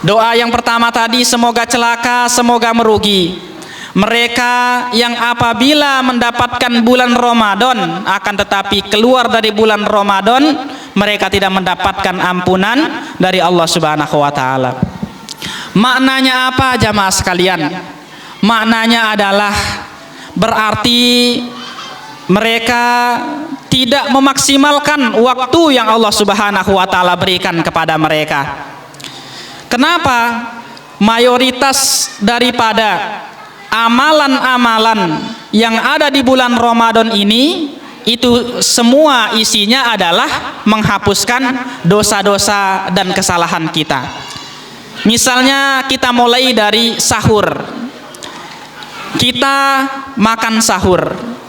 Doa yang pertama tadi, semoga celaka, semoga merugi mereka yang apabila mendapatkan bulan Ramadan, akan tetapi keluar dari bulan Ramadan mereka tidak mendapatkan ampunan dari Allah Subhanahu wa taala. Maknanya apa jamaah sekalian? Maknanya adalah berarti mereka tidak memaksimalkan waktu yang Allah Subhanahu wa taala berikan kepada mereka. Kenapa? Mayoritas daripada amalan-amalan yang ada di bulan Ramadan ini, itu semua isinya adalah menghapuskan dosa-dosa dan kesalahan kita. Misalnya kita mulai dari sahur. Kita makan sahur,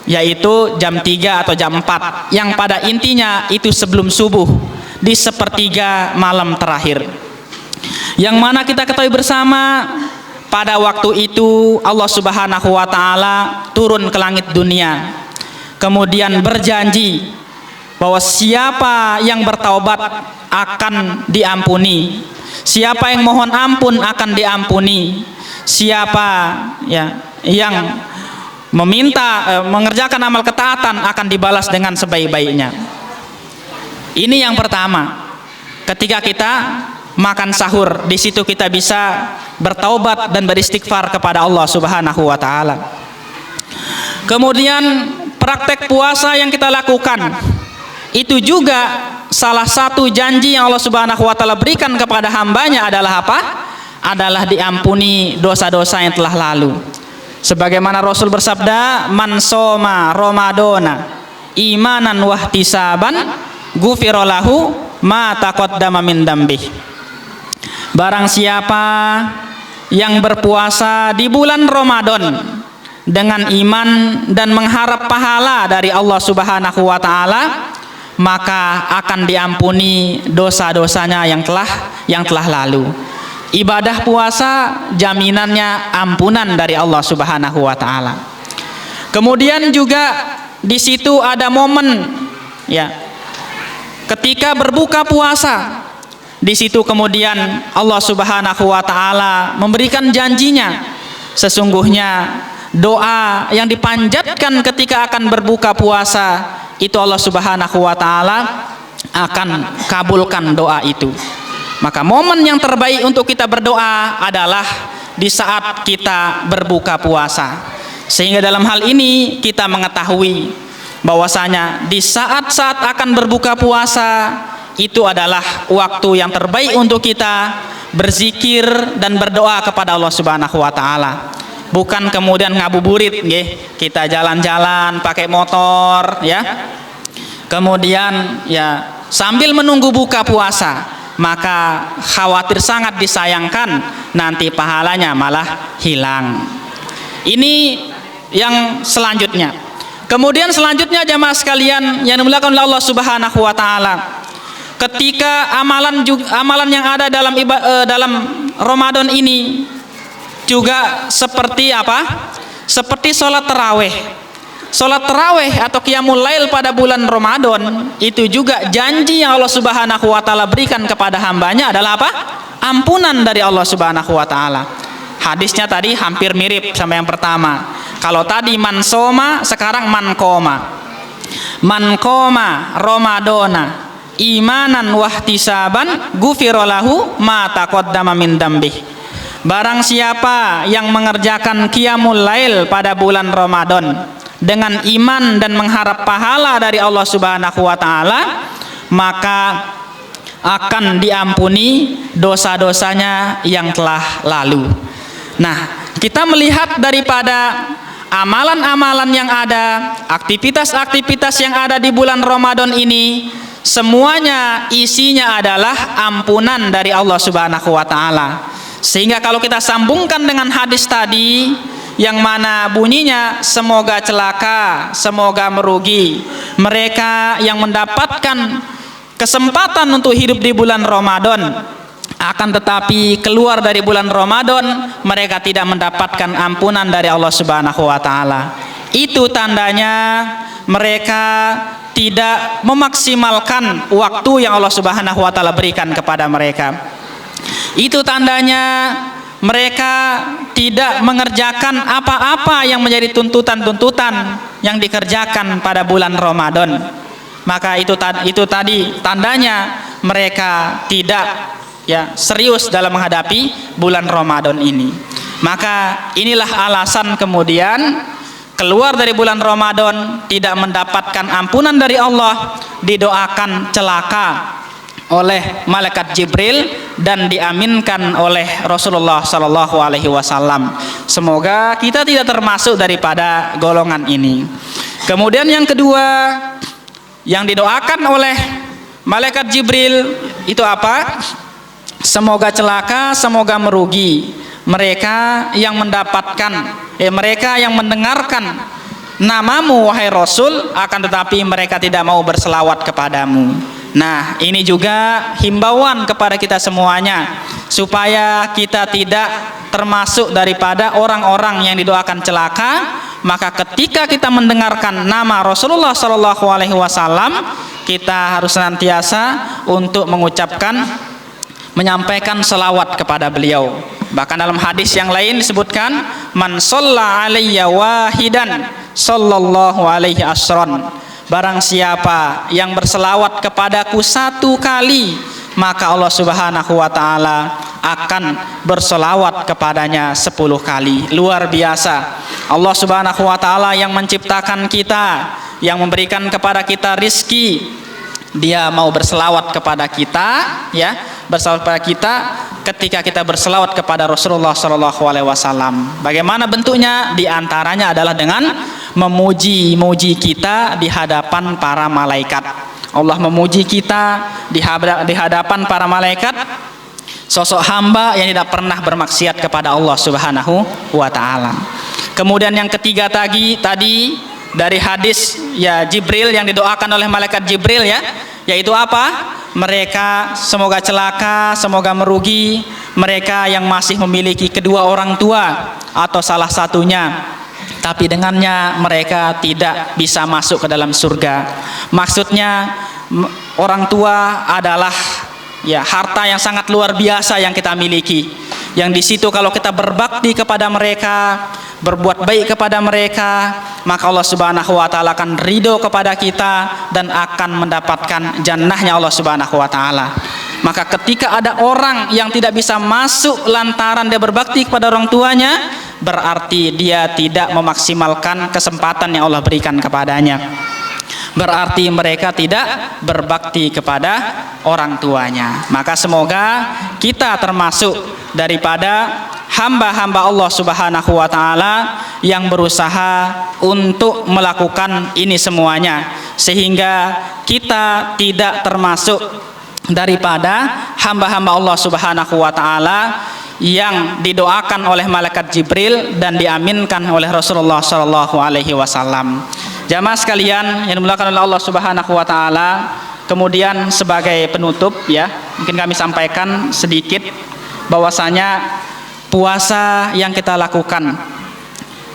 yaitu jam 3 atau jam 4, yang pada intinya itu sebelum subuh, di sepertiga malam terakhir. Yang mana kita ketahui bersama, pada waktu itu Allah Subhanahu wa taala turun ke langit dunia, kemudian berjanji bahwa siapa yang bertaubat akan diampuni, siapa yang mohon ampun akan diampuni, siapa yang meminta mengerjakan amal ketaatan akan dibalas dengan sebaik-baiknya. Ini yang pertama. Ketika kita makan sahur, di situ kita bisa bertaubat dan beristighfar kepada Allah Subhanahu wa taala. Kemudian praktek puasa yang kita lakukan, itu juga salah satu janji yang Allah Subhanahu wa taala berikan kepada hambanya adalah apa? Adalah diampuni dosa-dosa yang telah lalu. Sebagaimana Rasul bersabda, man soma Ramadana imanan wahtisaban ghufira lahu ma taqaddama min dambih. Barang siapa yang berpuasa di bulan Ramadan dengan iman dan mengharap pahala dari Allah Subhanahu wa taala, maka akan diampuni dosa-dosanya yang telah lalu. Ibadah puasa jaminannya ampunan dari Allah Subhanahu wa taala. Kemudian juga di situ ada momen, ya, ketika berbuka puasa. Di situ kemudian Allah Subhanahu wa taala memberikan janjinya, sesungguhnya doa yang dipanjatkan ketika akan berbuka puasa itu Allah Subhanahu wa taala akan kabulkan doa itu. Maka momen yang terbaik untuk kita berdoa adalah di saat kita berbuka puasa. Sehingga dalam hal ini kita mengetahui bahwasanya di saat-saat akan berbuka puasa itu adalah waktu yang terbaik untuk kita berzikir dan berdoa kepada Allah Subhanahu wa taala. Bukan kemudian ngabuburit nggih, kita jalan-jalan pakai motor ya. Kemudian ya sambil menunggu buka puasa, maka khawatir sangat disayangkan nanti pahalanya malah hilang. Ini yang selanjutnya. Kemudian selanjutnya jamaah sekalian yang dimuliakan oleh Allah Subhanahu wa taala, ketika amalan yang ada dalam Ramadan ini juga seperti apa? Seperti sholat taraweh. Sholat taraweh atau qiyamul lail pada bulan Ramadan itu juga janji yang Allah Subhanahu wa taala berikan kepada hambanya adalah apa? Ampunan dari Allah Subhanahu wa taala. Hadisnya tadi hampir mirip sama yang pertama. Kalau tadi man soma, sekarang man koma. Man koma Ramadana imanan wahtisaban gufirolahu ma taqaddama min dambih. Barang siapa yang mengerjakan qiyamul lail pada bulan Ramadan dengan iman dan mengharap pahala dari Allah Subhanahu wa taala, maka akan diampuni dosa-dosanya yang telah lalu. Nah, kita melihat daripada amalan-amalan yang ada, aktivitas-aktivitas yang ada di bulan Ramadan ini, semuanya isinya adalah ampunan dari Allah Subhanahu wa taala. Sehingga kalau kita sambungkan dengan hadis tadi yang mana bunyinya semoga celaka, semoga merugi mereka yang mendapatkan kesempatan untuk hidup di bulan Ramadan, akan tetapi keluar dari bulan Ramadan mereka tidak mendapatkan ampunan dari Allah Subhanahu wa taala. Itu tandanya mereka tidak memaksimalkan waktu yang Allah Subhanahu wa taala berikan kepada mereka. Itu tandanya mereka tidak mengerjakan apa-apa yang menjadi tuntutan-tuntutan yang dikerjakan pada bulan Ramadan. Maka itu tadi tandanya mereka tidak serius dalam menghadapi bulan Ramadan ini. Maka inilah alasan kemudian keluar dari bulan Ramadan tidak mendapatkan ampunan dari Allah, didoakan celaka oleh malaikat Jibril dan diaminkan oleh Rasulullah Sallallahu Alaihi Wasallam. Semoga kita tidak termasuk daripada golongan ini. Kemudian yang kedua yang didoakan oleh malaikat Jibril itu apa? Semoga celaka, semoga merugi mereka yang mendapatkan, mereka yang mendengarkan namamu wahai Rasul, akan tetapi mereka tidak mau berselawat kepadamu. Nah, ini juga himbauan kepada kita semuanya supaya kita tidak termasuk daripada orang-orang yang didoakan celaka. Maka ketika kita mendengarkan nama Rasulullah Sallallahu Alaihi Wasallam, kita harus senantiasa untuk menyampaikan selawat kepada beliau. Bahkan dalam hadis yang lain disebutkan, man shalla alayya wahidan sallallahu alaihi asron. Barang siapa yang berselawat kepadaku satu kali, maka Allah Subhanahu wa taala akan berselawat kepadanya 10 kali. Luar biasa. Allah Subhanahu wa taala yang menciptakan kita, yang memberikan kepada kita rizki, Dia mau berselawat kepada kita, berselawat kepada kita ketika kita berselawat kepada Rasulullah Sallallahu Alaihi Wasallam. Bagaimana bentuknya? Di antaranya adalah dengan memuji kita di hadapan para malaikat. Allah memuji kita di hadapan para malaikat, sosok hamba yang tidak pernah bermaksiat kepada Allah Subhanahu wa taala. Kemudian yang ketiga tadi dari hadis Jibril yang didoakan oleh malaikat Jibril yaitu apa? Mereka semoga celaka, semoga merugi mereka yang masih memiliki kedua orang tua atau salah satunya, tapi dengannya mereka tidak bisa masuk ke dalam surga. Maksudnya orang tua adalah harta yang sangat luar biasa yang kita miliki, yang di situ kalau kita berbakti kepada mereka, berbuat baik kepada mereka, maka Allah Subhanahu wa taala akan ridho kepada kita dan akan mendapatkan jannahnya Allah Subhanahu wa taala. Maka ketika ada orang yang tidak bisa masuk lantaran dia berbakti kepada orang tuanya, berarti dia tidak memaksimalkan kesempatan yang Allah berikan kepadanya. Berarti mereka tidak berbakti kepada orang tuanya. Maka semoga kita termasuk daripada hamba-hamba Allah Subhanahu wa taala yang berusaha untuk melakukan ini semuanya, sehingga kita tidak termasuk daripada hamba-hamba Allah Subhanahu wa taala yang didoakan oleh malaikat Jibril dan diaminkan oleh Rasulullah sallallahu alaihi wasallam. Jamaah sekalian yang dimuliakan oleh Allah Subhanahu wa taala, kemudian sebagai penutup ya, mungkin kami sampaikan sedikit bahwasanya puasa yang kita lakukan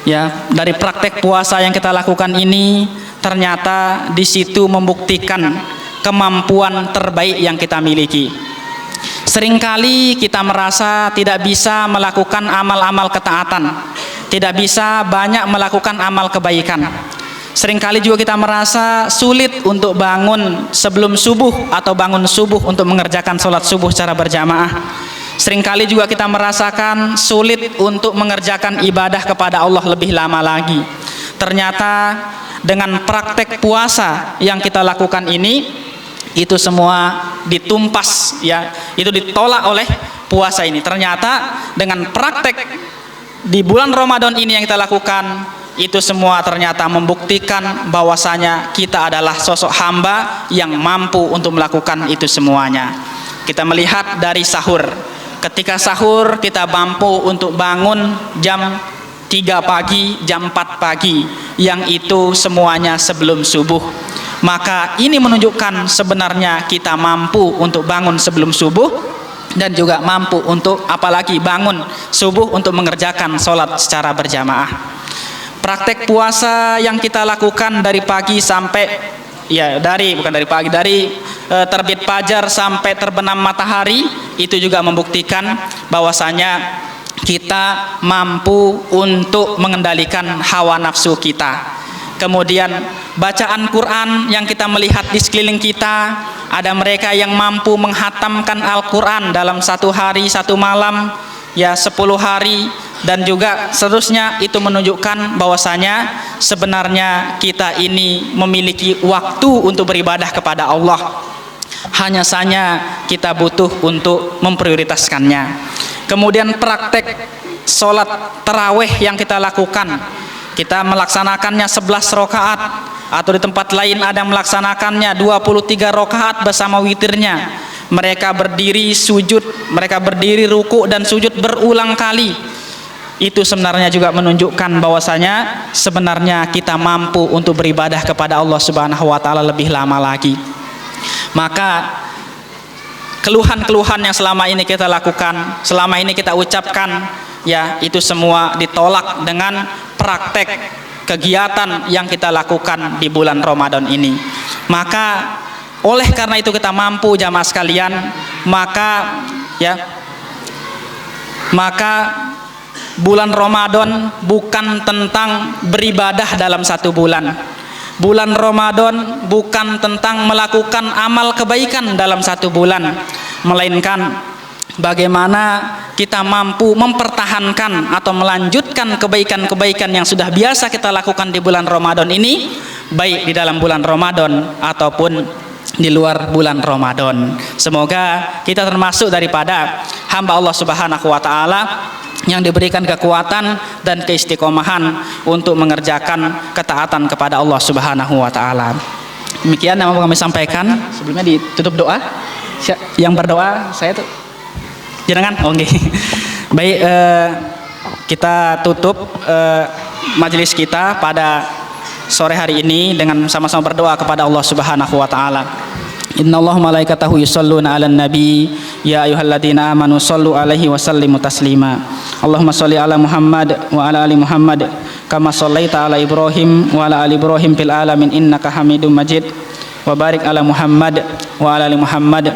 ya, dari praktek puasa yang kita lakukan ini ternyata di situ membuktikan kemampuan terbaik yang kita miliki. Seringkali kita merasa tidak bisa melakukan amal-amal ketaatan, tidak bisa banyak melakukan amal kebaikan. Seringkali juga kita merasa sulit untuk bangun sebelum subuh atau bangun subuh untuk mengerjakan sholat subuh secara berjamaah. Seringkali juga kita merasakan sulit untuk mengerjakan ibadah kepada Allah lebih lama lagi. Ternyata dengan praktek puasa yang kita lakukan ini, itu semua ditumpas ya, itu ditolak oleh puasa ini. Ternyata dengan praktek di bulan Ramadan ini yang kita lakukan, itu semua ternyata membuktikan bahwasanya kita adalah sosok hamba yang mampu untuk melakukan itu semuanya. Kita melihat dari sahur. Ketika sahur kita mampu untuk bangun jam 3 pagi, jam 4 pagi, yang itu semuanya sebelum subuh. Maka ini menunjukkan sebenarnya kita mampu untuk bangun sebelum subuh, dan juga mampu untuk apalagi bangun subuh untuk mengerjakan sholat secara berjamaah. Praktek puasa yang kita lakukan dari pagi sampai dari terbit fajar sampai terbenam matahari, itu juga membuktikan bahwasanya kita mampu untuk mengendalikan hawa nafsu kita. Kemudian bacaan Quran yang kita melihat di sekeliling kita, ada mereka yang mampu menghatamkan Al-Quran dalam 1 hari 1 malam, ya 10 hari, dan juga seterusnya. Itu menunjukkan bahwasanya sebenarnya kita ini memiliki waktu untuk beribadah kepada Allah. Hanya saja kita butuh untuk memprioritaskannya. Kemudian praktek sholat tarawih yang kita lakukan, kita melaksanakannya 11 rakaat, atau di tempat lain ada yang melaksanakannya 23 rakaat bersama witirnya. Mereka berdiri sujud, mereka berdiri ruku dan sujud berulang kali. Itu sebenarnya juga menunjukkan bahwasanya sebenarnya kita mampu untuk beribadah kepada Allah Subhanahu wa taala lebih lama lagi. Maka keluhan-keluhan yang selama ini kita lakukan, selama ini kita ucapkan, ya itu semua ditolak dengan praktek kegiatan yang kita lakukan di bulan Ramadan ini. Maka oleh karena itu kita mampu, jamaah sekalian, maka bulan Ramadan bukan tentang beribadah dalam 1 bulan. Bulan Ramadan bukan tentang melakukan amal kebaikan dalam 1 bulan, melainkan bagaimana kita mampu mempertahankan atau melanjutkan kebaikan-kebaikan yang sudah biasa kita lakukan di bulan Ramadan ini, baik di dalam bulan Ramadan ataupun di luar bulan Ramadan. Semoga kita termasuk daripada hamba Allah Subhanahu wa taala yang diberikan kekuatan dan keistiqomahan untuk mengerjakan ketaatan kepada Allah Subhanahu wa taala. Demikian yang mau kami sampaikan. Sebelumnya ditutup doa. Yang berdoa saya tuh jenengan. Oke. Baik, kita tutup majelis kita pada sore hari ini dengan sama-sama berdoa kepada Allah Subhanahu wa taala. Innallaha malaikatahu yusholluna 'alan nabi ya ayyuhalladzina amanu shollu 'alaihi wa sallimu taslima. Allahumma sholli 'ala Muhammad wa 'ala ali Muhammad kama shallaita 'ala Ibrahim wa 'ala ali Ibrahim fil alamin innaka Hamidum Majid. Wa barik 'ala Muhammad wa 'ala ali Muhammad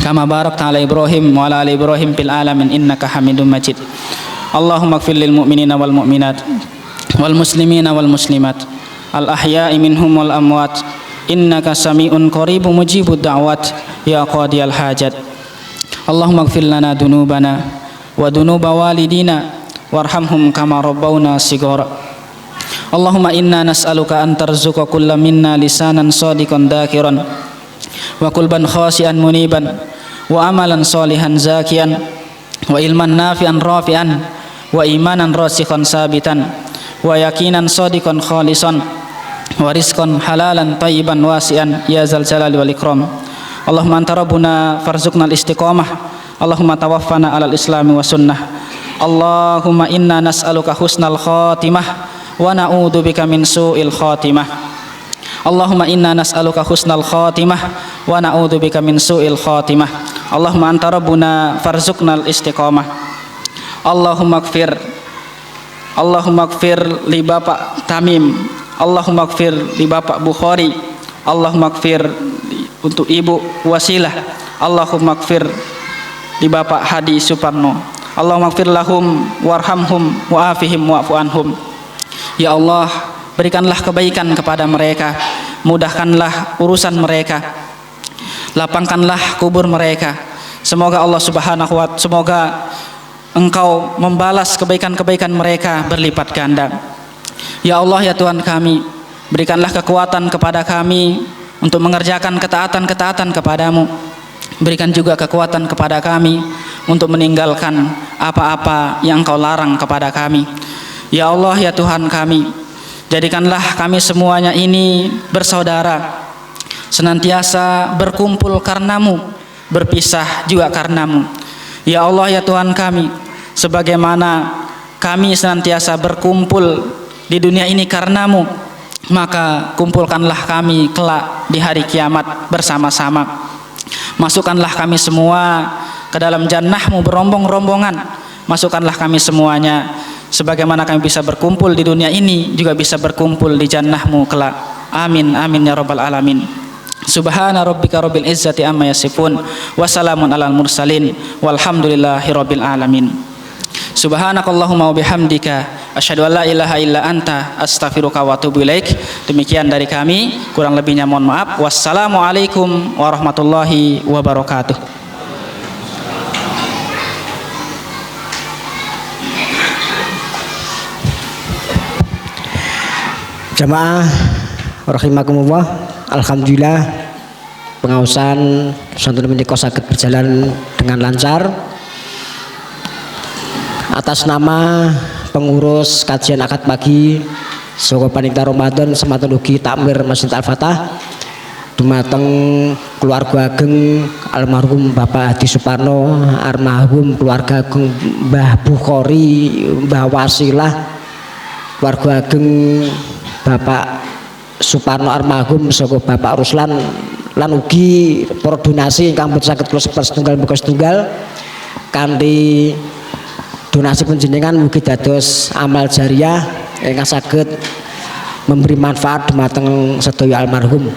kama barakta 'ala Ibrahim wa 'ala ali Ibrahim fil alamin innaka Hamidum Majid. Allahumma ighfir lil mu'minina wal mu'minat wal muslimina wal muslimat al ahya'i minhum wal amwat innaka sami'un qaribun mujibud da'wat ya qadiyal hajat. Allahumma ighfir lana dunubana wa dunuba walidina warhamhum kama rabbawna shighara. Allahumma inna nas'aluka an tarzuqa kulla minna lisanan shadiqan dhakiran wa qalban khashian muniban wa amalan sholihan zakiyan wa ilman nafi'an rafi'an wa imanan rasikhan sabitan wa yakinan shadiqan khalisan wa rizqan halalan tayyiban wasi'an ya zal jalali wal ikram. Allahumma anta rabbuna farzuqnal istiqamah. Allahumma tawaffana alal islami wa sunnah. Allahumma inna nas'aluka husnal khatimah wa na'udzubika min su'il khatimah. Allahumma inna nas'aluka husnal khatimah wa na'udzubika min su'il khatimah. Allahumma anta rabbuna farzuqnal istiqamah. Allahumma ighfir li Bapak Tamim. Allahumma ighfir li Bapak Bukhari. Allahumma ighfir untuk Ibu Wasilah. Allahumma ighfir li Bapak Hadi Suparno. Allahumma ighfir lahum warhamhum wa'afihim wa'fu anhum. Ya Allah, berikanlah kebaikan kepada mereka, mudahkanlah urusan mereka, lapangkanlah kubur mereka. Semoga Allah Subhanahu wa ta'ala, semoga Engkau membalas kebaikan-kebaikan mereka berlipat ganda. Ya Allah, ya Tuhan kami, berikanlah kekuatan kepada kami untuk mengerjakan ketaatan-ketaatan kepadamu. Berikan juga kekuatan kepada kami untuk meninggalkan apa-apa yang Engkau larang kepada kami. Ya Allah, ya Tuhan kami, jadikanlah kami semuanya ini bersaudara, senantiasa berkumpul karenamu, berpisah juga karenamu. Ya Allah, ya Tuhan kami, sebagaimana kami senantiasa berkumpul di dunia ini karenamu, maka kumpulkanlah kami kelak di hari kiamat bersama-sama. Masukkanlah kami semua ke dalam jannah-Mu berombong-rombongan. Masukkanlah kami semuanya, sebagaimana kami bisa berkumpul di dunia ini, juga bisa berkumpul di jannah-Mu kelak. Amin, amin ya rabbal alamin. Subhana rabbika rabbil izzati amma yasifun, wassalamun alal mursalin, walhamdulillahi rabbil alamin. Subhanakallahumma wa bihamdika asyhadu an la ilaha illa anta astaghfiruka wa atubu ilaik. Demikian dari kami, kurang lebihnya mohon maaf. Wassalamualaikum warahmatullahi wabarakatuh. Jamaah rahimakumullah, alhamdulillah pengaosan santun menika saged berjalan dengan lancar. Atas nama pengurus kajian akad pagi saka panitia Ramadan sematun ugi takmir Masjid Al-Fatah dumateng keluarga ageng almarhum Bapak Hadi Suparno, almarhum keluarga ageng Mbah Bukhari, Mbah Wasilah, keluarga ageng Bapak Suparno almarhum saka Bapak Ruslan, lan ugi para donasi ingkang saged kula sebar setunggal muga setunggal kanthi donasi panjenengan mugi dados amal jariah ingkang saged memberi manfaat dumateng sedaya almarhum.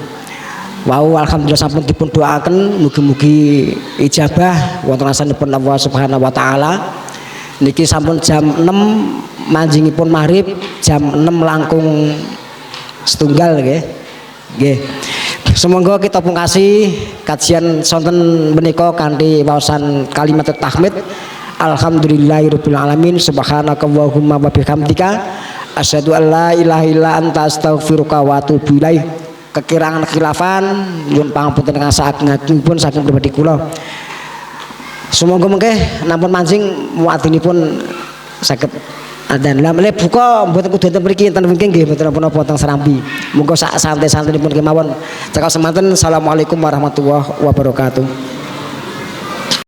Wau alhamdulillah sampun dipun doaken mugi-mugi ijabah wonten asanipun Allah Subhanahu wa taala. Niki sampun jam 6 manjingipun maghrib, jam 6 langkung setunggal nggih. Nggih. Semoga kita pungkasi kajian sonten menika kanthi waosan kalimat tahmid. Alhamdulillahirabbil alamin, subhanakallahumma wa bihamdika asyhadu an la ilaha illa anta astaghfiruka wa atubu ilaik. Kekirangan khilafan nyuwun pangapunten ngagungipun saking pribadi kula. Semoga mengke nampun mancing muadzinipun saged adzan. Lah meneh buka mboten kudu enten mriki enten mriki nggih mboten napa-napa teng Serambi. Monggo sak santai-santainipun kemawon. Cekak semanten. Assalamualaikum warahmatullahi wabarakatuh.